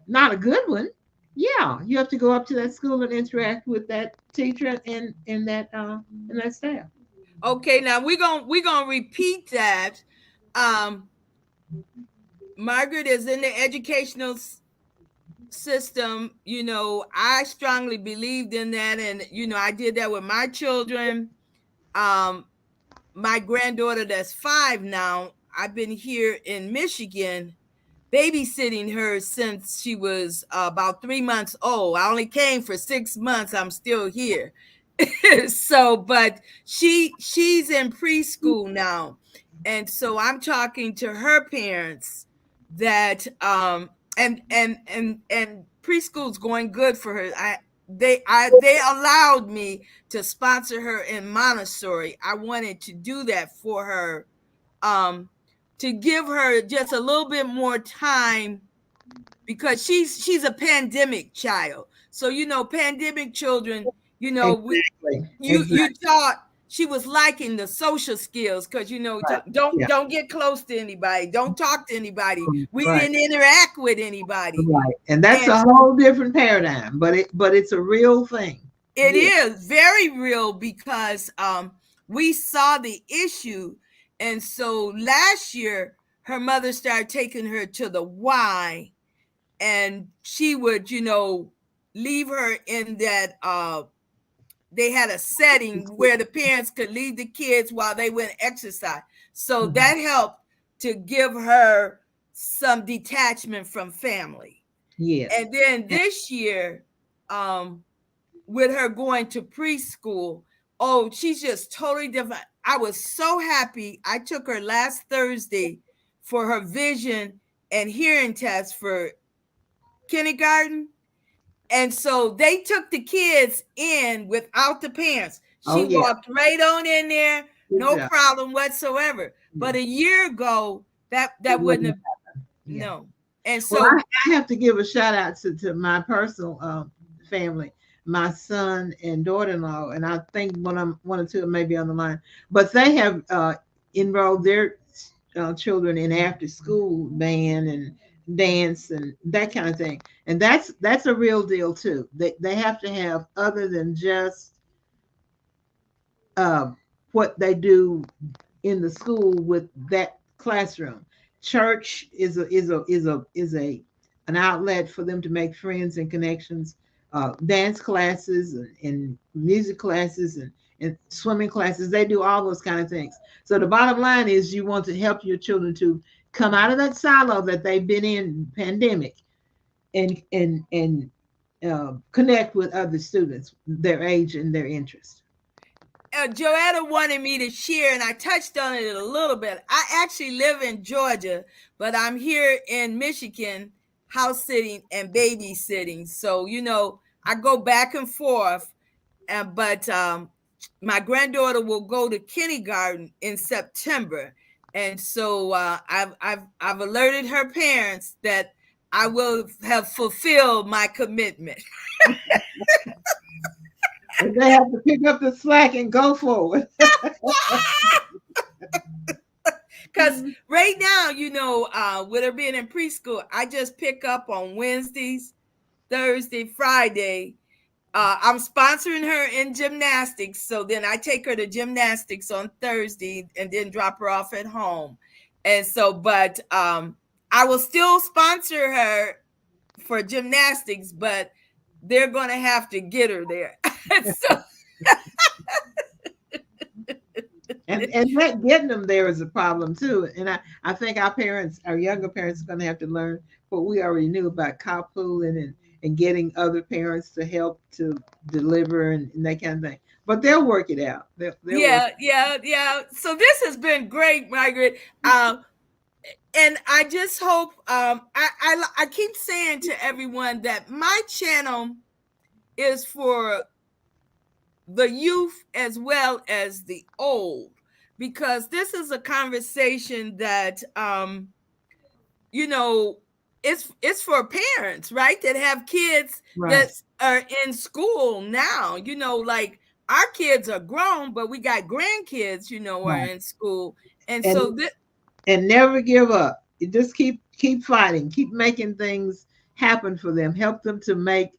Not a good one. Yeah, you have to go up to that school and interact with that teacher and that staff. Okay, now we're gonna repeat that. Um, Margaret is in the educational system. I strongly believed in that, and I did that with my children. Um, my granddaughter that's 5 now, I've been here in Michigan babysitting her since she was about 3 months old. I only came for 6 months. I'm still here. So, but she's in preschool now, and so I'm talking to her parents that and preschool's going good for her. They allowed me to sponsor her in Montessori. I wanted to do that for her. um to give her just a little bit more time, because she's a pandemic child. So pandemic children, Exactly. you Exactly. thought she was liking the social skills, because Right. don't Yeah. don't get close to anybody, don't talk to anybody, we Right. didn't interact with anybody. Right. And that's And a whole different paradigm, but it's a real thing. it Yeah. is very real, because we saw the issue. And so last year her mother started taking her to the Y, and she would leave her in that they had a setting where the parents could leave the kids while they went exercise. So Mhm. that helped to give her some detachment from family. Yes. And then this year, um, with her going to preschool, oh, she's just totally different. I was so happy. I took her last Thursday for her vision and hearing test for kindergarten. And so they took the kids in without the parents. Oh She yeah. walked right on in there, Good no job. problem whatsoever. Yeah. But a year ago, It that wouldn't wouldn't have, happen. Yeah. no. And Well, so I have to give a shout out to my personal family, my son and daughter-in-law, and I think one or two may be on the line, but they have enrolled their children in after-school band and dance and that kind of thing, and that's a real deal too. They have to have other than just uh, what they do in the school with that classroom. Church is a an outlet for them to make friends and connections. Dance classes and music classes and swimming classes, they do all those kind of things. So the bottom line is you want to help your children to come out of that silo that they've been in pandemic and connect with other students their age and their interest. Joetta wanted me to share, and I touched on it a little bit. I actually live in Georgia, but I'm here in Michigan, house sitting and babysitting. So, I go back and forth. But my granddaughter will go to kindergarten in September. And so I've alerted her parents that I will have fulfilled my commitment. And they have to pick up the slack and go forward. Because right now, with her being in preschool, I just pick up on Wednesdays, Thursday, Friday. I'm sponsoring her in gymnastics. So then I take her to gymnastics on Thursday and then drop her off at home. And so, but I will still sponsor her for gymnastics, but they're going to have to get her there. So, And that getting them there is a problem too. And I think our parents, our younger parents, are going to have to learn what we already knew about carpooling and getting other parents to help to deliver and that kind of thing. But they'll work it out. They'll work. yeah. So this has been great, Margaret. And I just hope I keep saying to everyone that my channel is for the youth as well as the old, because this is a conversation that you know it's for parents, right, that have kids that Right. are in school now. Like our kids are grown, but we got grandkids, are Right. in school. And And so this, and never give up. You just keep fighting. Keep making things happen for them. Help them to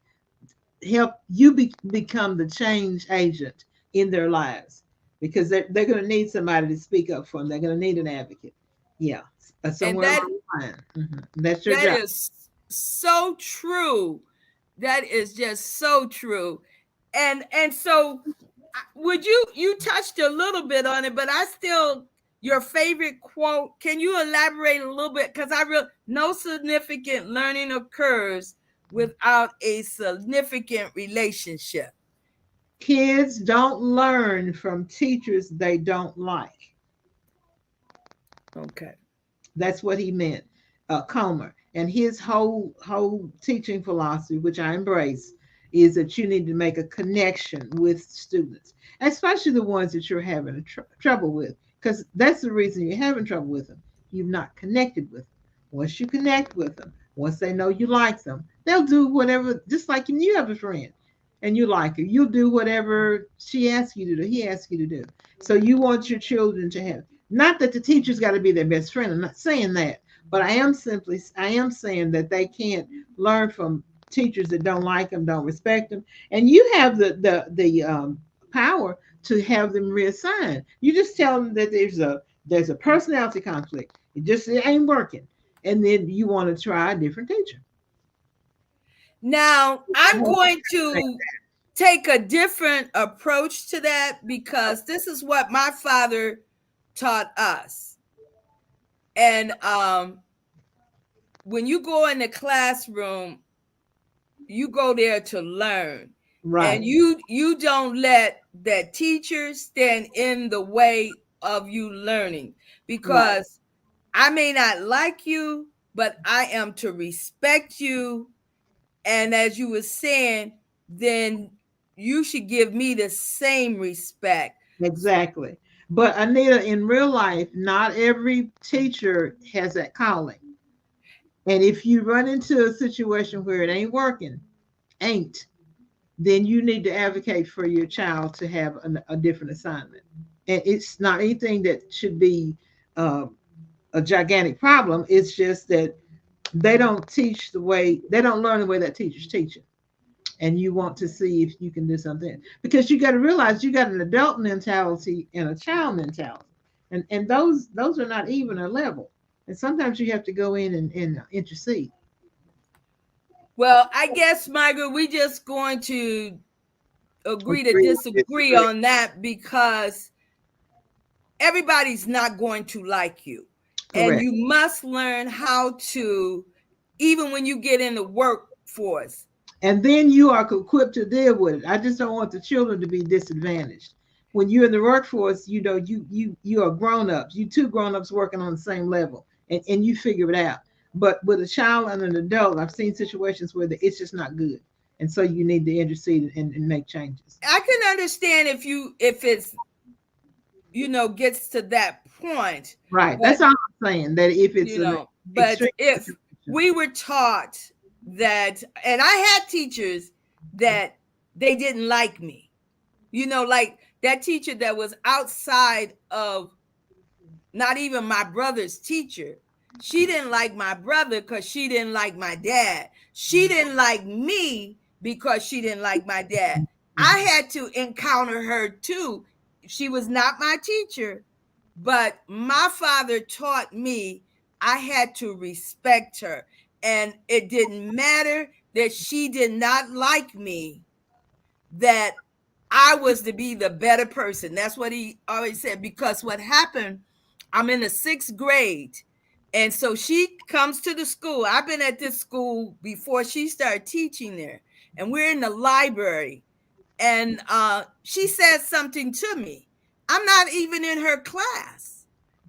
help you become the change agent in their lives because they're going to need somebody to speak up for them. They're going to need an advocate. Yeah, and somewhere along the line. That's your that job. is so true. That is just so true. And so would you touched a little bit on it, but I still, your favorite quote, can you elaborate a little bit? Because no significant learning occurs without a significant relationship. Kids don't learn from teachers they don't like. Okay. That's what he meant, Comer. And his whole teaching philosophy, which I embrace, is that you need to make a connection with students, especially the ones that you're having trouble with, because that's the reason you're having trouble with them. you've not connected with them. Once you connect with them, once they know you like them, they'll do whatever, just like when you have a friend and you like her, you'll do whatever she asks you to do, he asks you to do. So you want your children to have, not that the teacher's got to be their best friend. I'm not saying that, but I am saying that they can't learn from teachers that don't like them, don't respect them. And you have the power to have them reassigned. You just tell them that there's a personality conflict. It ain't working, and then you want to try a different teacher. Now, I'm going to take a different approach to that because this is what my father taught us. And when you go in the classroom, you go there to learn. Right. And you don't let that teacher stand in the way of you learning, because I may not like you, but I am to respect you. And as you were saying, then you should give me the same respect. Exactly. But Anita, in real life, not every teacher has that calling. And if you run into a situation where it ain't working, ain't, then you need to advocate for your child to have a different assignment. And it's not anything that should be uh, a gigantic problem. It's just that they don't learn the way that teachers teach it. And you want to see if you can do something, because you got to realize you got an adult mentality and a child mentality, and those are not even a level. And sometimes you have to go in and intercede. Well, I guess, Margaret, we just going to agree to disagree on that, because everybody's not going to like you. Correct. And you must learn how to, even when you get in the workforce. And then you are equipped to deal with it. I just don't want the children to be disadvantaged. When you're in the workforce, you know, you are grown-ups. You two grown-ups working on the same level, and you figure it out. But with a child and an adult, I've seen situations where it's just not good. And so you need to intercede and make changes. I can understand if it's, gets to that point. Right. But that's all I'm saying, that if it's, but if we were taught that, and I had teachers that they didn't like me, like that teacher that was outside of not even my brother's teacher. She didn't like my brother because she didn't like my dad. She didn't like me because she didn't like my dad. I had to encounter her too. She was not my teacher, but my father taught me I had to respect her. And it didn't matter that she did not like me, that I was to be the better person. That's what he always said. Because what happened, I'm in the 6th grade. And so she comes to the school. I've been at this school before she started teaching there. And we're in the library. And she said something to me. I'm not even in her class.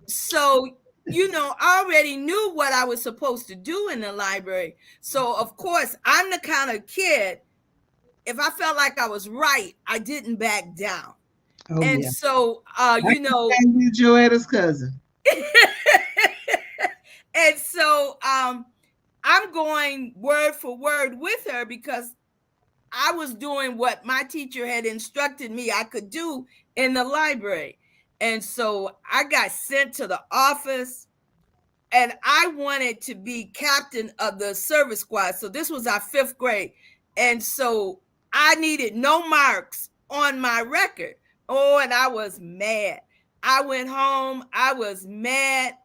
So, I already knew what I was supposed to do in the library. So, of course, I'm the kind of kid, if I felt like I was right, I didn't back down. Oh, and yeah. So, you Joetta's cousin. And so I'm going word for word with her, because I was doing what my teacher had instructed me I could do in the library. And so I got sent to the office, and I wanted to be captain of the service squad. So this was our 5th grade. And so I needed no marks on my record. Oh, and I was mad. I went home. I was mad.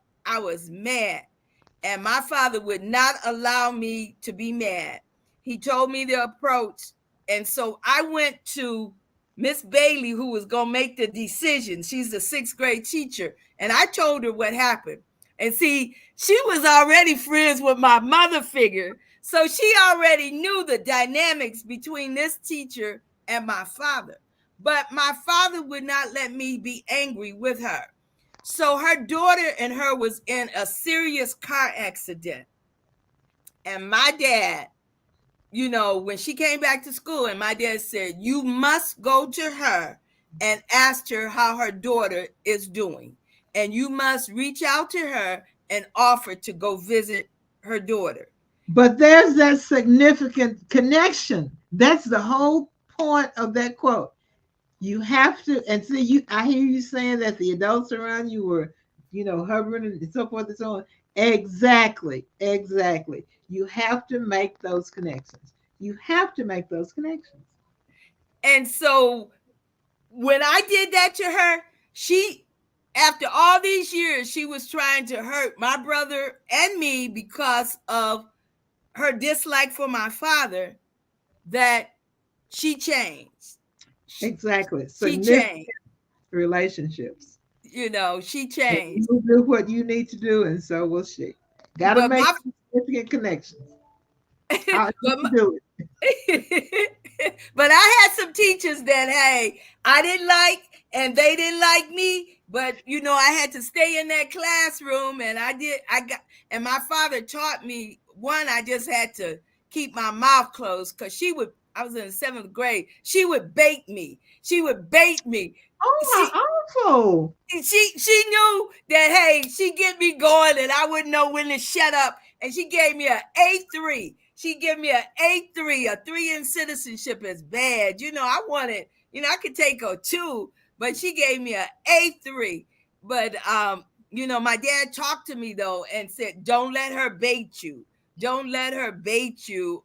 And my father would not allow me to be mad. He told me the approach. And so I went to Miss Bailey, who was going to make the decision. She's the 6th grade teacher. And I told her what happened. And see, she was already friends with my mother figure. So she already knew the dynamics between this teacher and my father. But my father would not let me be angry with her. So her daughter and her was in a serious car accident. And my dad, when she came back to school, and my dad said, you must go to her and ask her how her daughter is doing. And you must reach out to her and offered to go visit her daughter. But there's that significant connection. That's the whole point of that quote. You have to, and see, I hear you saying that the adults around you were, hovering and so forth and so on. Exactly, exactly. You have to make those connections. You have to make those connections. And so when I did that to her, after all these years, she was trying to hurt my brother and me because of her dislike for my father, that she changed. Exactly. She Significant changed. relationships. She And changed. you do what you need to do, and so will she. Got to But make my significant connections. How but you do it. But I had some teachers that, hey, I didn't like, and they didn't like me. But I had to stay in that classroom, and and my father taught me, one, I just had to keep my mouth closed, because I was in the 7th grade. She would bait me. She would bait me. Oh, how awful. She knew that, hey, she get me going and I wouldn't know when to shut up. And she gave me an A3. She gave me an A3. A 3 in citizenship is bad. I wanted, I could take a 2, but she gave me an A3. But my dad talked to me though and said, don't let her bait you. Don't let her bait you.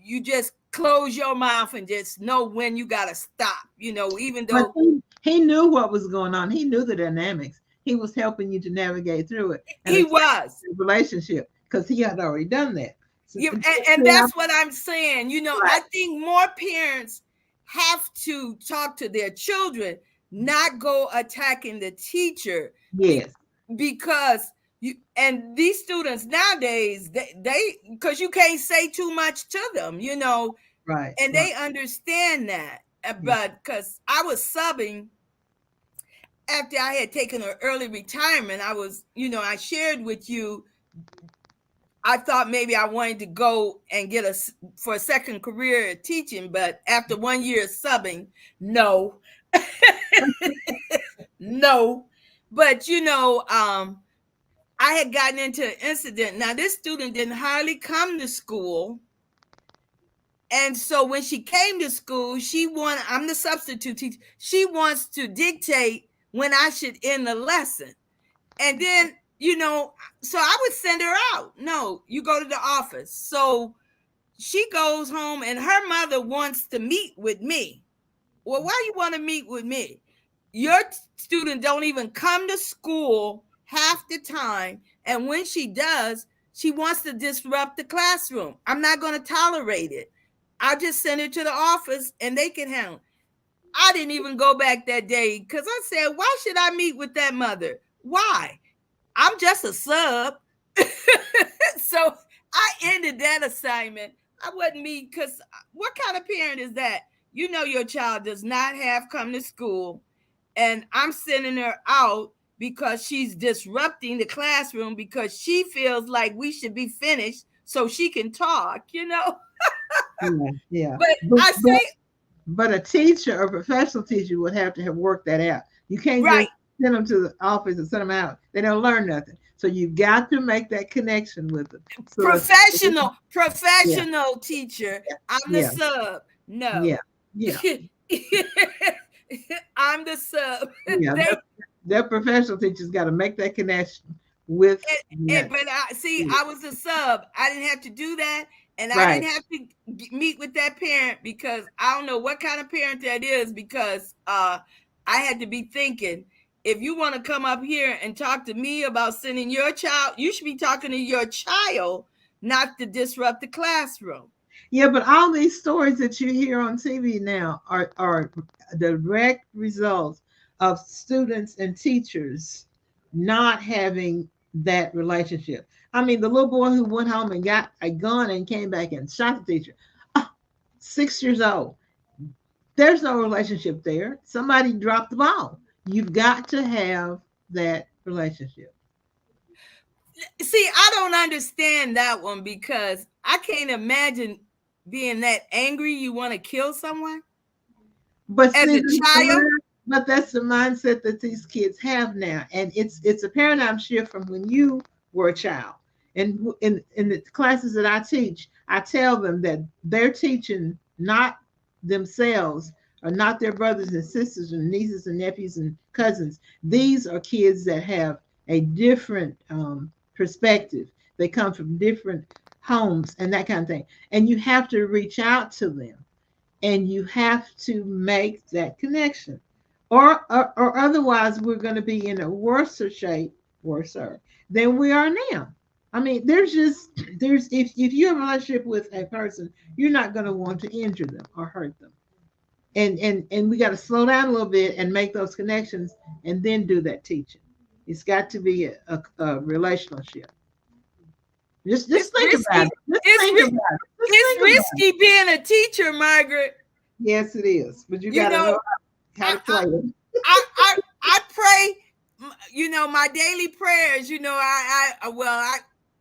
You just close your mouth and just know when you gotta stop, even But though he knew what was going on. He knew the dynamics. He was helping you to navigate through it and he a was. relationship, because he had already done that. So, And that's what I'm saying. right. I think more parents have to talk to their children, not go attacking the teacher. Yes. Because and these students nowadays, they because you can't say too much to them, Right. and they understand that. But because I was subbing after I had taken an early retirement, I shared with you, I thought maybe I wanted to go and get for a second career teaching, but after 1 year of subbing, no. No. But I had gotten into an incident. Now, this student didn't hardly come to school. And so when she came to school, I'm the substitute teacher. She wants to dictate when I should end the lesson. And then, so I would send her out. No, you go to the office. So she goes home and her mother wants to meet with me. Well, why you want to meet with me? Your student don't even come to school half the time. And when she does, she wants to disrupt the classroom. I'm not going to tolerate it. I'll just send her to the office and they can handle it. I didn't even go back that day because I said, why should I meet with that mother? Why? I'm just a sub. So I ended that assignment. I wasn't me, because what kind of parent is that? Your child does not have come to school, and I'm sending her out because she's disrupting the classroom because she feels like we should be finished so she can talk. Yeah. But I say, but a teacher, a professional teacher, would have to have worked that out. You can't right. just send them to the office and send them out. They don't learn nothing. So you got to make that connection with them. So Professional yeah. teacher. I'm the sub. No. Yeah. I'm the sub. Yeah. That professional teacher's got to make that connection with. But I was a sub. I didn't have to do that. And I Right. didn't have to meet with that parent because I don't know what kind of parent that is, because I had to be thinking, if you want to come up here and talk to me about sending your child, you should be talking to your child, not to disrupt the classroom. Yeah, but all these stories that you hear on TV now are direct results of students and teachers not having that relationship. I mean, the little boy who went home and got a gun and came back and shot the teacher, 6 years old. There's no relationship there. Somebody dropped the ball. You've got to have that relationship. See, I don't understand that one, because I can't imagine being that angry you want to kill someone But as see, a child. but that's the mindset that these kids have now, and it's a paradigm shift from when you were a child. And in the classes that I teach, I tell them that they're teaching not themselves or not their brothers and sisters and nieces and nephews and cousins. These are kids that have a different perspective. They come from different homes and that kind of thing. And you have to reach out to them and you have to make that connection. Or otherwise, we're going to be in a worser than we are now. I mean, there's if you have a relationship with a person, you're not going to want to injure them or hurt them. And we got to slow down a little bit and make those connections and then do that teaching. It's got to be a relationship. Just think about it. It's risky being a teacher, Margaret. Yes, it is. But you got to know how to play it. I pray, my daily prayers,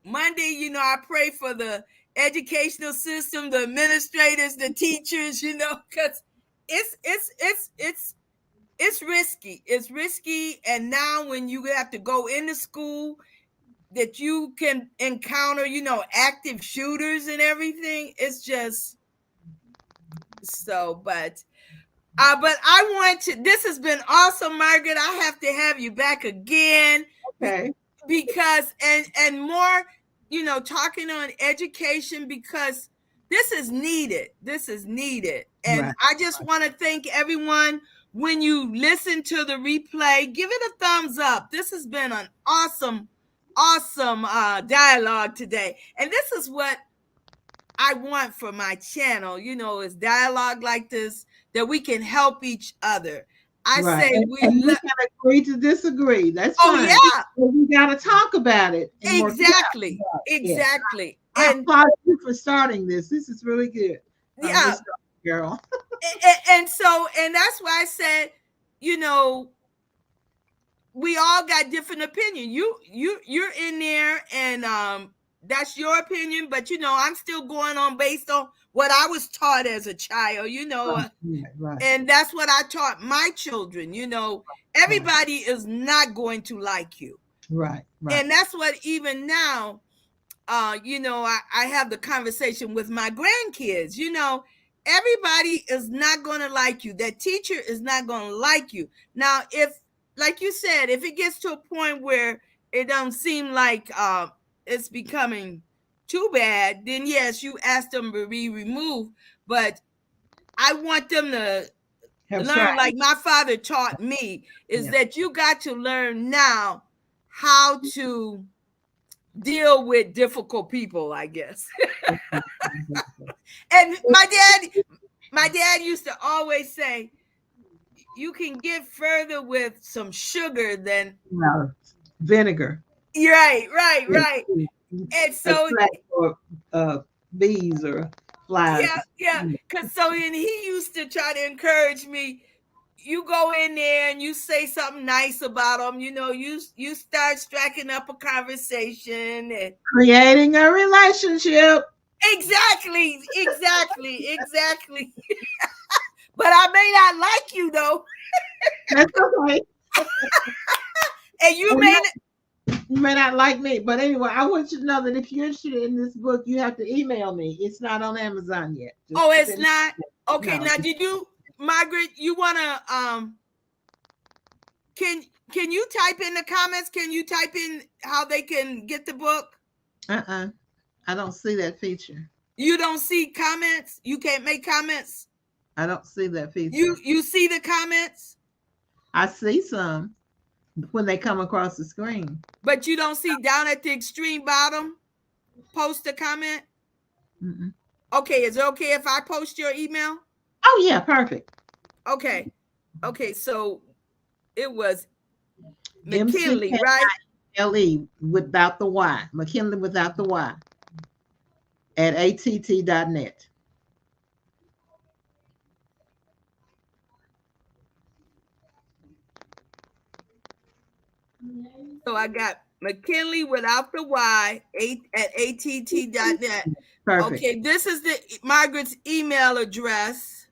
Monday, I pray for the educational system, the administrators, the teachers, because it's risky. It's risky. And now when you have to go into school, that you can encounter, active shooters and everything. It's just so, but I want to, this has been awesome, Margaret. I have to have you back again. Okay. Because, and more, talking on education, because this is needed. This is needed. And right. I just want to thank everyone. When you listen to the replay, give it a thumbs up. This has been an awesome dialogue today. And this is what I want for my channel, is dialogue like this, that we can help each other. I right. say we can agree to disagree. That's fine. Yeah. We got to talk about it. Exactly. Yeah. I applaud you for starting this. This is really good. Yeah. Girl. and that's why I said, we all got different opinion. You're in there, and that's your opinion, but I'm still going on based on what I was taught as a child, right. And that's what I taught my children. Everybody is not going to like you, right. And that's what even now, I have the conversation with my grandkids. Everybody is not going to like you. That teacher is not going to like you. Now, if, like you said, if it gets to a point where it don't seem like it's becoming too bad, then yes, you ask them to be removed. But I want them to learn, like my father taught me, is that you got to learn now how to deal with difficult people, I guess. And my dad used to always say, you can get further with some sugar than vinegar. Right. And so or bees or flies. Yeah. Because and he used to try to encourage me. You go in there and you say something nice about them. You start striking up a conversation and creating a relationship. Exactly. But I may not like you though. That's okay. And you may not like me, but anyway, I want you to know that if you're interested in this book, you have to email me. It's not on Amazon yet. It's not? Okay, no. Now did you, Margaret, you wanna can you type in the comments? Can you type in how they can get the book? I don't see that feature. You don't see comments? You can't make comments? I don't see that feature. You see the comments? I see some when they come across the screen. But you don't see down at the extreme bottom, post a comment? Mm-mm. Okay, is it okay if I post your email? Oh, yeah, perfect. Okay, so it was McKinley, right? McKinley without the Y. McKinley without the Y. At att.net. So I got McKinley without the Y at att.net. Perfect. Okay, this is Margaret's email address.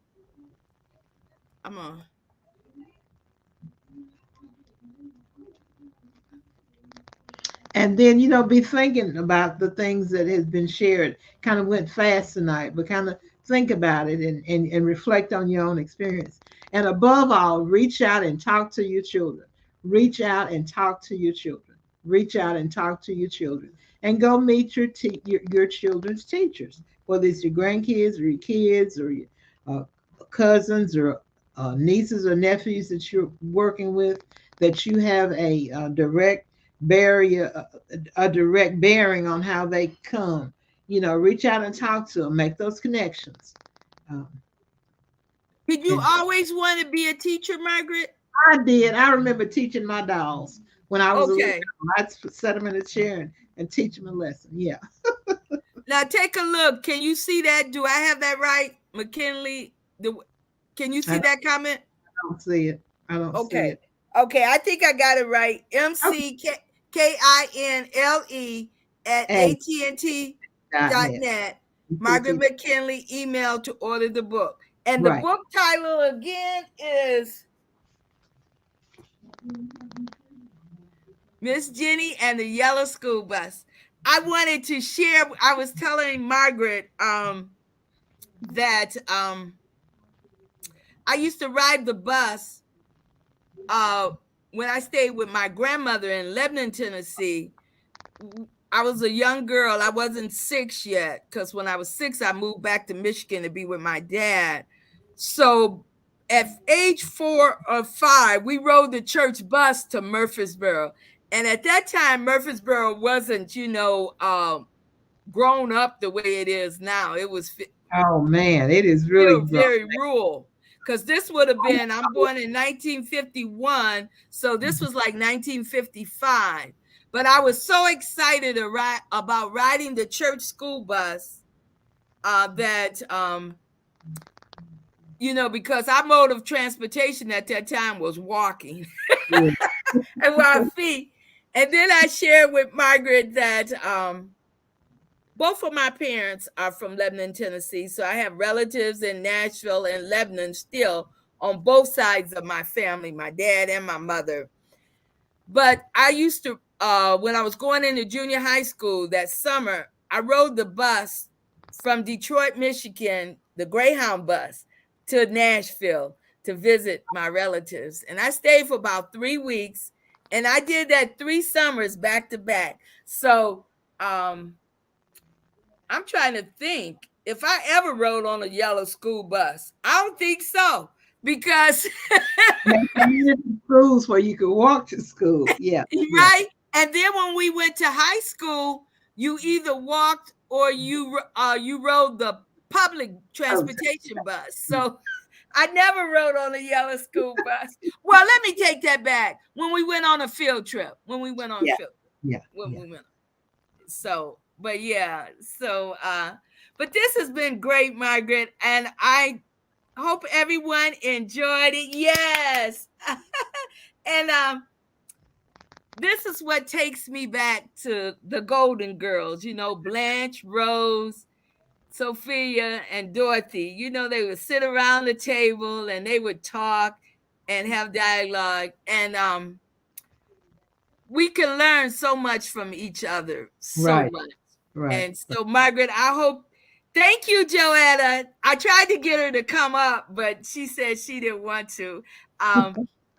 And then, be thinking about the things that has been shared. Kind of went fast tonight, but kind of think about it and reflect on your own experience. And above all, reach out and talk to your children. Reach out and talk to your children. Reach out and talk to your children. And go meet your children's teachers, whether it's your grandkids or your kids or your uh, cousins or nieces or nephews that you're working with, that you have a direct barrier, a direct bearing on how they come. Reach out and talk to them, make those connections. Um, Did you and always want to be a teacher, Margaret? I did. I remember teaching my dolls when I was a little Okay. girl. I'd set them in a chair and teach them a lesson. Yeah. Now take a look. Can you see that? Do I have that right, McKinley? Can you see I that comment? don't see it. I don't see Okay. it. Okay, I think I got it right. Okay. MCKINLE at Hey, AT&T.net. .net. Margaret McKinley email to order the book. And the Right. book title again is Miss Jenny and the Yellow School Bus. I wanted to share, I was telling Margaret that I used to ride the bus when I stayed with my grandmother in Lebanon, Tennessee. I was a young girl. I wasn't 6 yet, because when I was 6, I moved back to Michigan to be with my dad. So at age 4 or 5, we rode the church bus to Murfreesboro. And at that time, Murfreesboro wasn't, grown up the way it is now. It was Oh man, it is really still grown. very rural. Because this would have been, I'm born in 1951, so this was like 1955. But I was so excited about riding the church school bus that, because our mode of transportation at that time was walking Yeah. and with our feet. And then I shared with Margaret that both of my parents are from Lebanon, Tennessee. So I have relatives in Nashville and Lebanon still on both sides of my family, my dad and my mother. But I used to, when I was going into junior high school that summer, I rode the bus from Detroit, Michigan, the Greyhound bus, to Nashville to visit my relatives. And I stayed for about 3 weeks. And I did that 3 summers back to back. So I'm trying to think if I ever rode on a yellow school bus. I don't think so, because Schools where you could walk to school. Yeah. Yeah. right. And then when we went to high school, you either walked or you rode the public transportation bus. So I never rode on a yellow school bus. Well, let me take that back. When we went on a field trip, Yeah. Yeah. when Yeah. we went. So, but yeah. So, but this has been great, Margaret, and I hope everyone enjoyed it. Yes. And this is what takes me back to the Golden Girls, Blanche, Rose, Sophia, and Dorothy. They would sit around the table and they would talk and have dialogue. And we can learn so much from each other. So Right. much. Right. And so, Margaret, thank you, Joetta. I tried to get her to come up, but she said she didn't want to.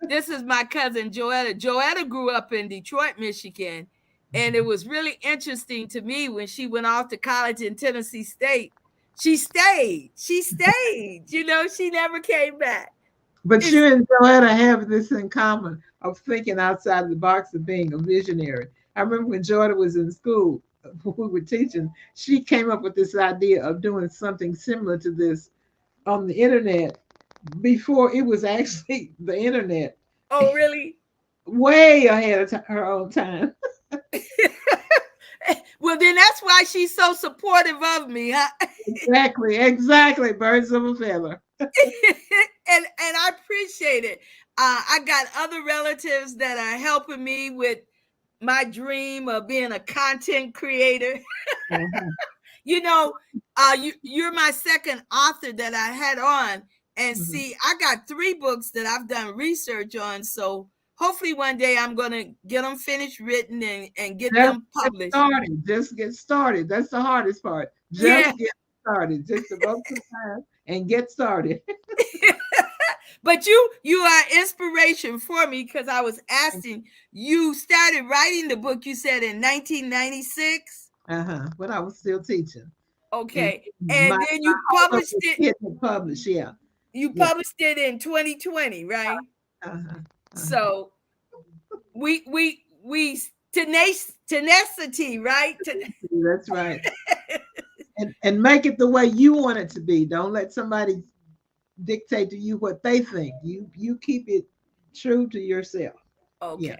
This is my cousin, Joetta. Joetta grew up in Detroit, Michigan. And it was really interesting to me when she went off to college in Tennessee State. She stayed. She never came back. But you and Joetta have this in common of thinking outside the box of being a visionary. I remember when Joetta was in school, we were teaching, she came up with this idea of doing something similar to this on the internet before it was actually the internet. Oh, really? Way ahead of her own time. Well, then that's why she's so supportive of me, huh? Exactly. Birds of a feather. and I appreciate it. I got other relatives that are helping me with my dream of being a content creator. You're my second author that I had on. And see, I got 3 books that I've done research on. So hopefully one day I'm gonna get them finished written and get Just them get published. started. Just get started. That's the hardest part. Yeah. Just get started. Just devote some time and get started. But you are inspiration for me, because I was asking, you started writing the book, you said, in 1996. But I was still teaching. And Okay. my And then you hold up published was it, getting published. Yeah. you Yeah. published it in 2020, right? Uh-huh. Uh-huh. So we tenacity, right? That's right. And make it the way you want it to be. Don't let somebody dictate to you what they think. You keep it true to yourself. Yeah. Okay.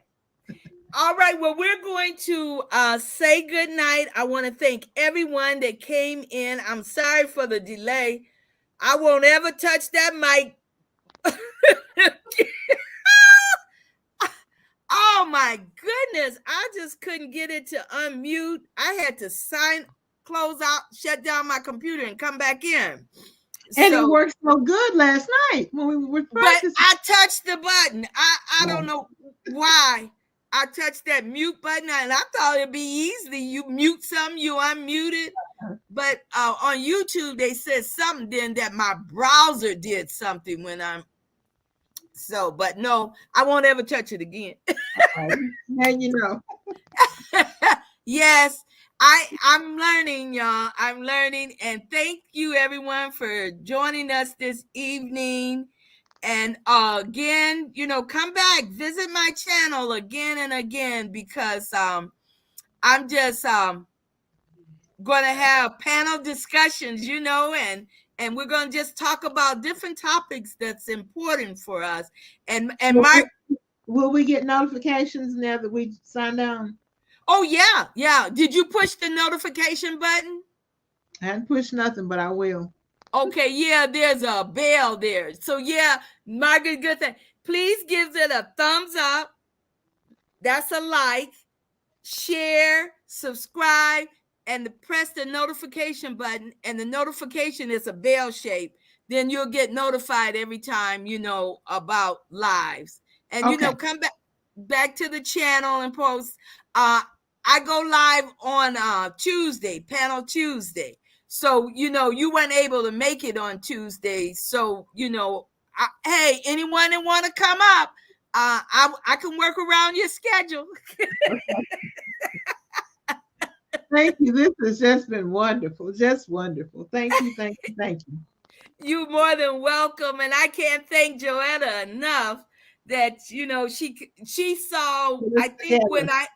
All right. Well, we're going to say good night. I want to thank everyone that came in. I'm sorry for the delay. I won't ever touch that mic. Oh my goodness. I just couldn't get it to unmute. I had to close out, shut down my computer, and come back in. And it worked so good last night when we were practicing. But I touched the button. I don't know why. I touched that mute button, and I thought it'd be easy. You mute something, you unmute it. But on YouTube, they said something then that my browser did something when I'm. So, but no, I won't ever touch it again. Now you know. Yes, I'm learning, y'all. I'm learning, and thank you everyone for joining us this evening. And again, come back, visit my channel again and again, because I'm just going to have panel discussions, and we're going to just talk about different topics that's important for us. And Mark, will we get notifications now that we signed on? Oh yeah. Did you push the notification button? I hadn't pushed nothing, but I will. Okay, yeah, there's a bell there. So yeah, Margaret, good thing. Please give it a thumbs up. That's a like, share, subscribe, and press the notification button. And the notification is a bell shape. Then you'll get notified every time about lives. And come back to the channel and post. I go live on Tuesday, Panel Tuesday. So, you weren't able to make it on Tuesday. So, hey, anyone that want to come up, I can work around your schedule. Thank you. This has just been wonderful. Just wonderful. Thank you. Thank you. Thank you. You're more than welcome. And I can't thank Joetta enough that, she saw, I think when I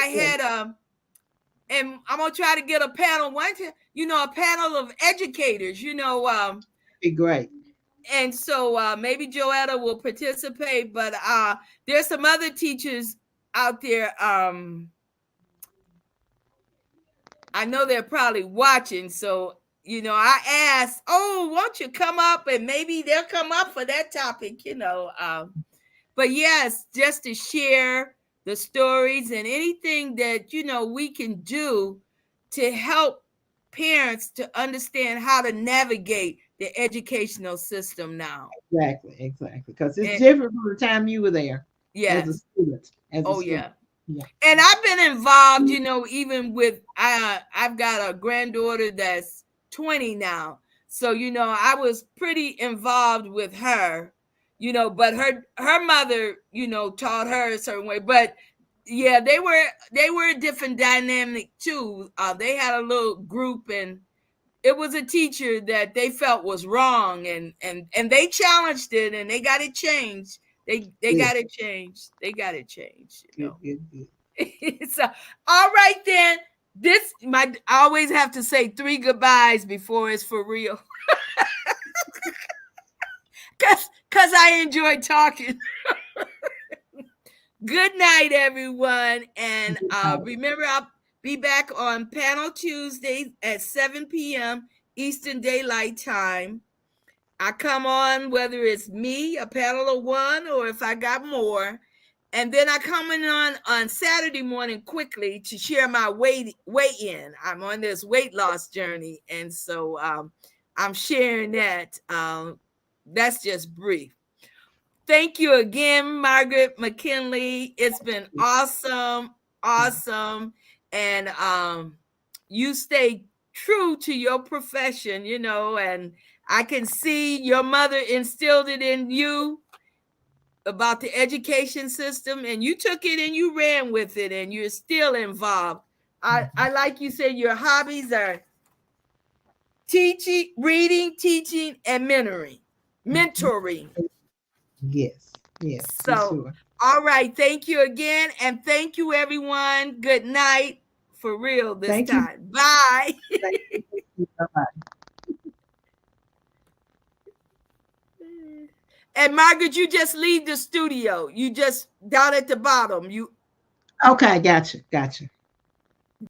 had and I'm gonna try to get a panel a panel of educators, be great. And so maybe Joetta will participate, but there's some other teachers out there. I know they're probably watching, so I asked, won't you come up, and maybe they'll come up for that topic, but yes, just to share the stories and anything that we can do to help parents to understand how to navigate the educational system now. Exactly, because it's different from the time you were there. Yes. As a student. Yeah. And I've been involved, even with I've got a granddaughter that's 20 now. So, I was pretty involved with her. But her mother, taught her a certain way. But yeah, they were a different dynamic too. They had a little group, and it was a teacher that they felt was wrong, and they challenged it, and they got it changed. They got it changed. They got it changed. So, all right then. I always have to say 3 goodbyes before it's for real. Because I enjoy talking. Good night, everyone. And remember, I'll be back on Panel Tuesdays at 7 p.m. Eastern Daylight Time. I come on whether it's me, a panel of 1, or if I got more. And then I come in on Saturday morning quickly to share my weigh-in. I'm on this weight loss journey. And so I'm sharing that. That's just brief. thank you again, Margaret McKinley. It's been awesome, awesome. And you stay true to your profession, you know, and I can see your mother instilled it in you about the education system, and you took it and you ran with it, and you're still involved. I like you said, your hobbies are teaching, reading, teaching, and mentoring. Yes, yes, for So, sure. all right. Thank you again. And thank you, everyone. Good night. For real this Thank you. time. Bye. Thank you. Bye-bye. And Margaret, you just leave the studio. You just down at the bottom. You Okay, gotcha, gotcha.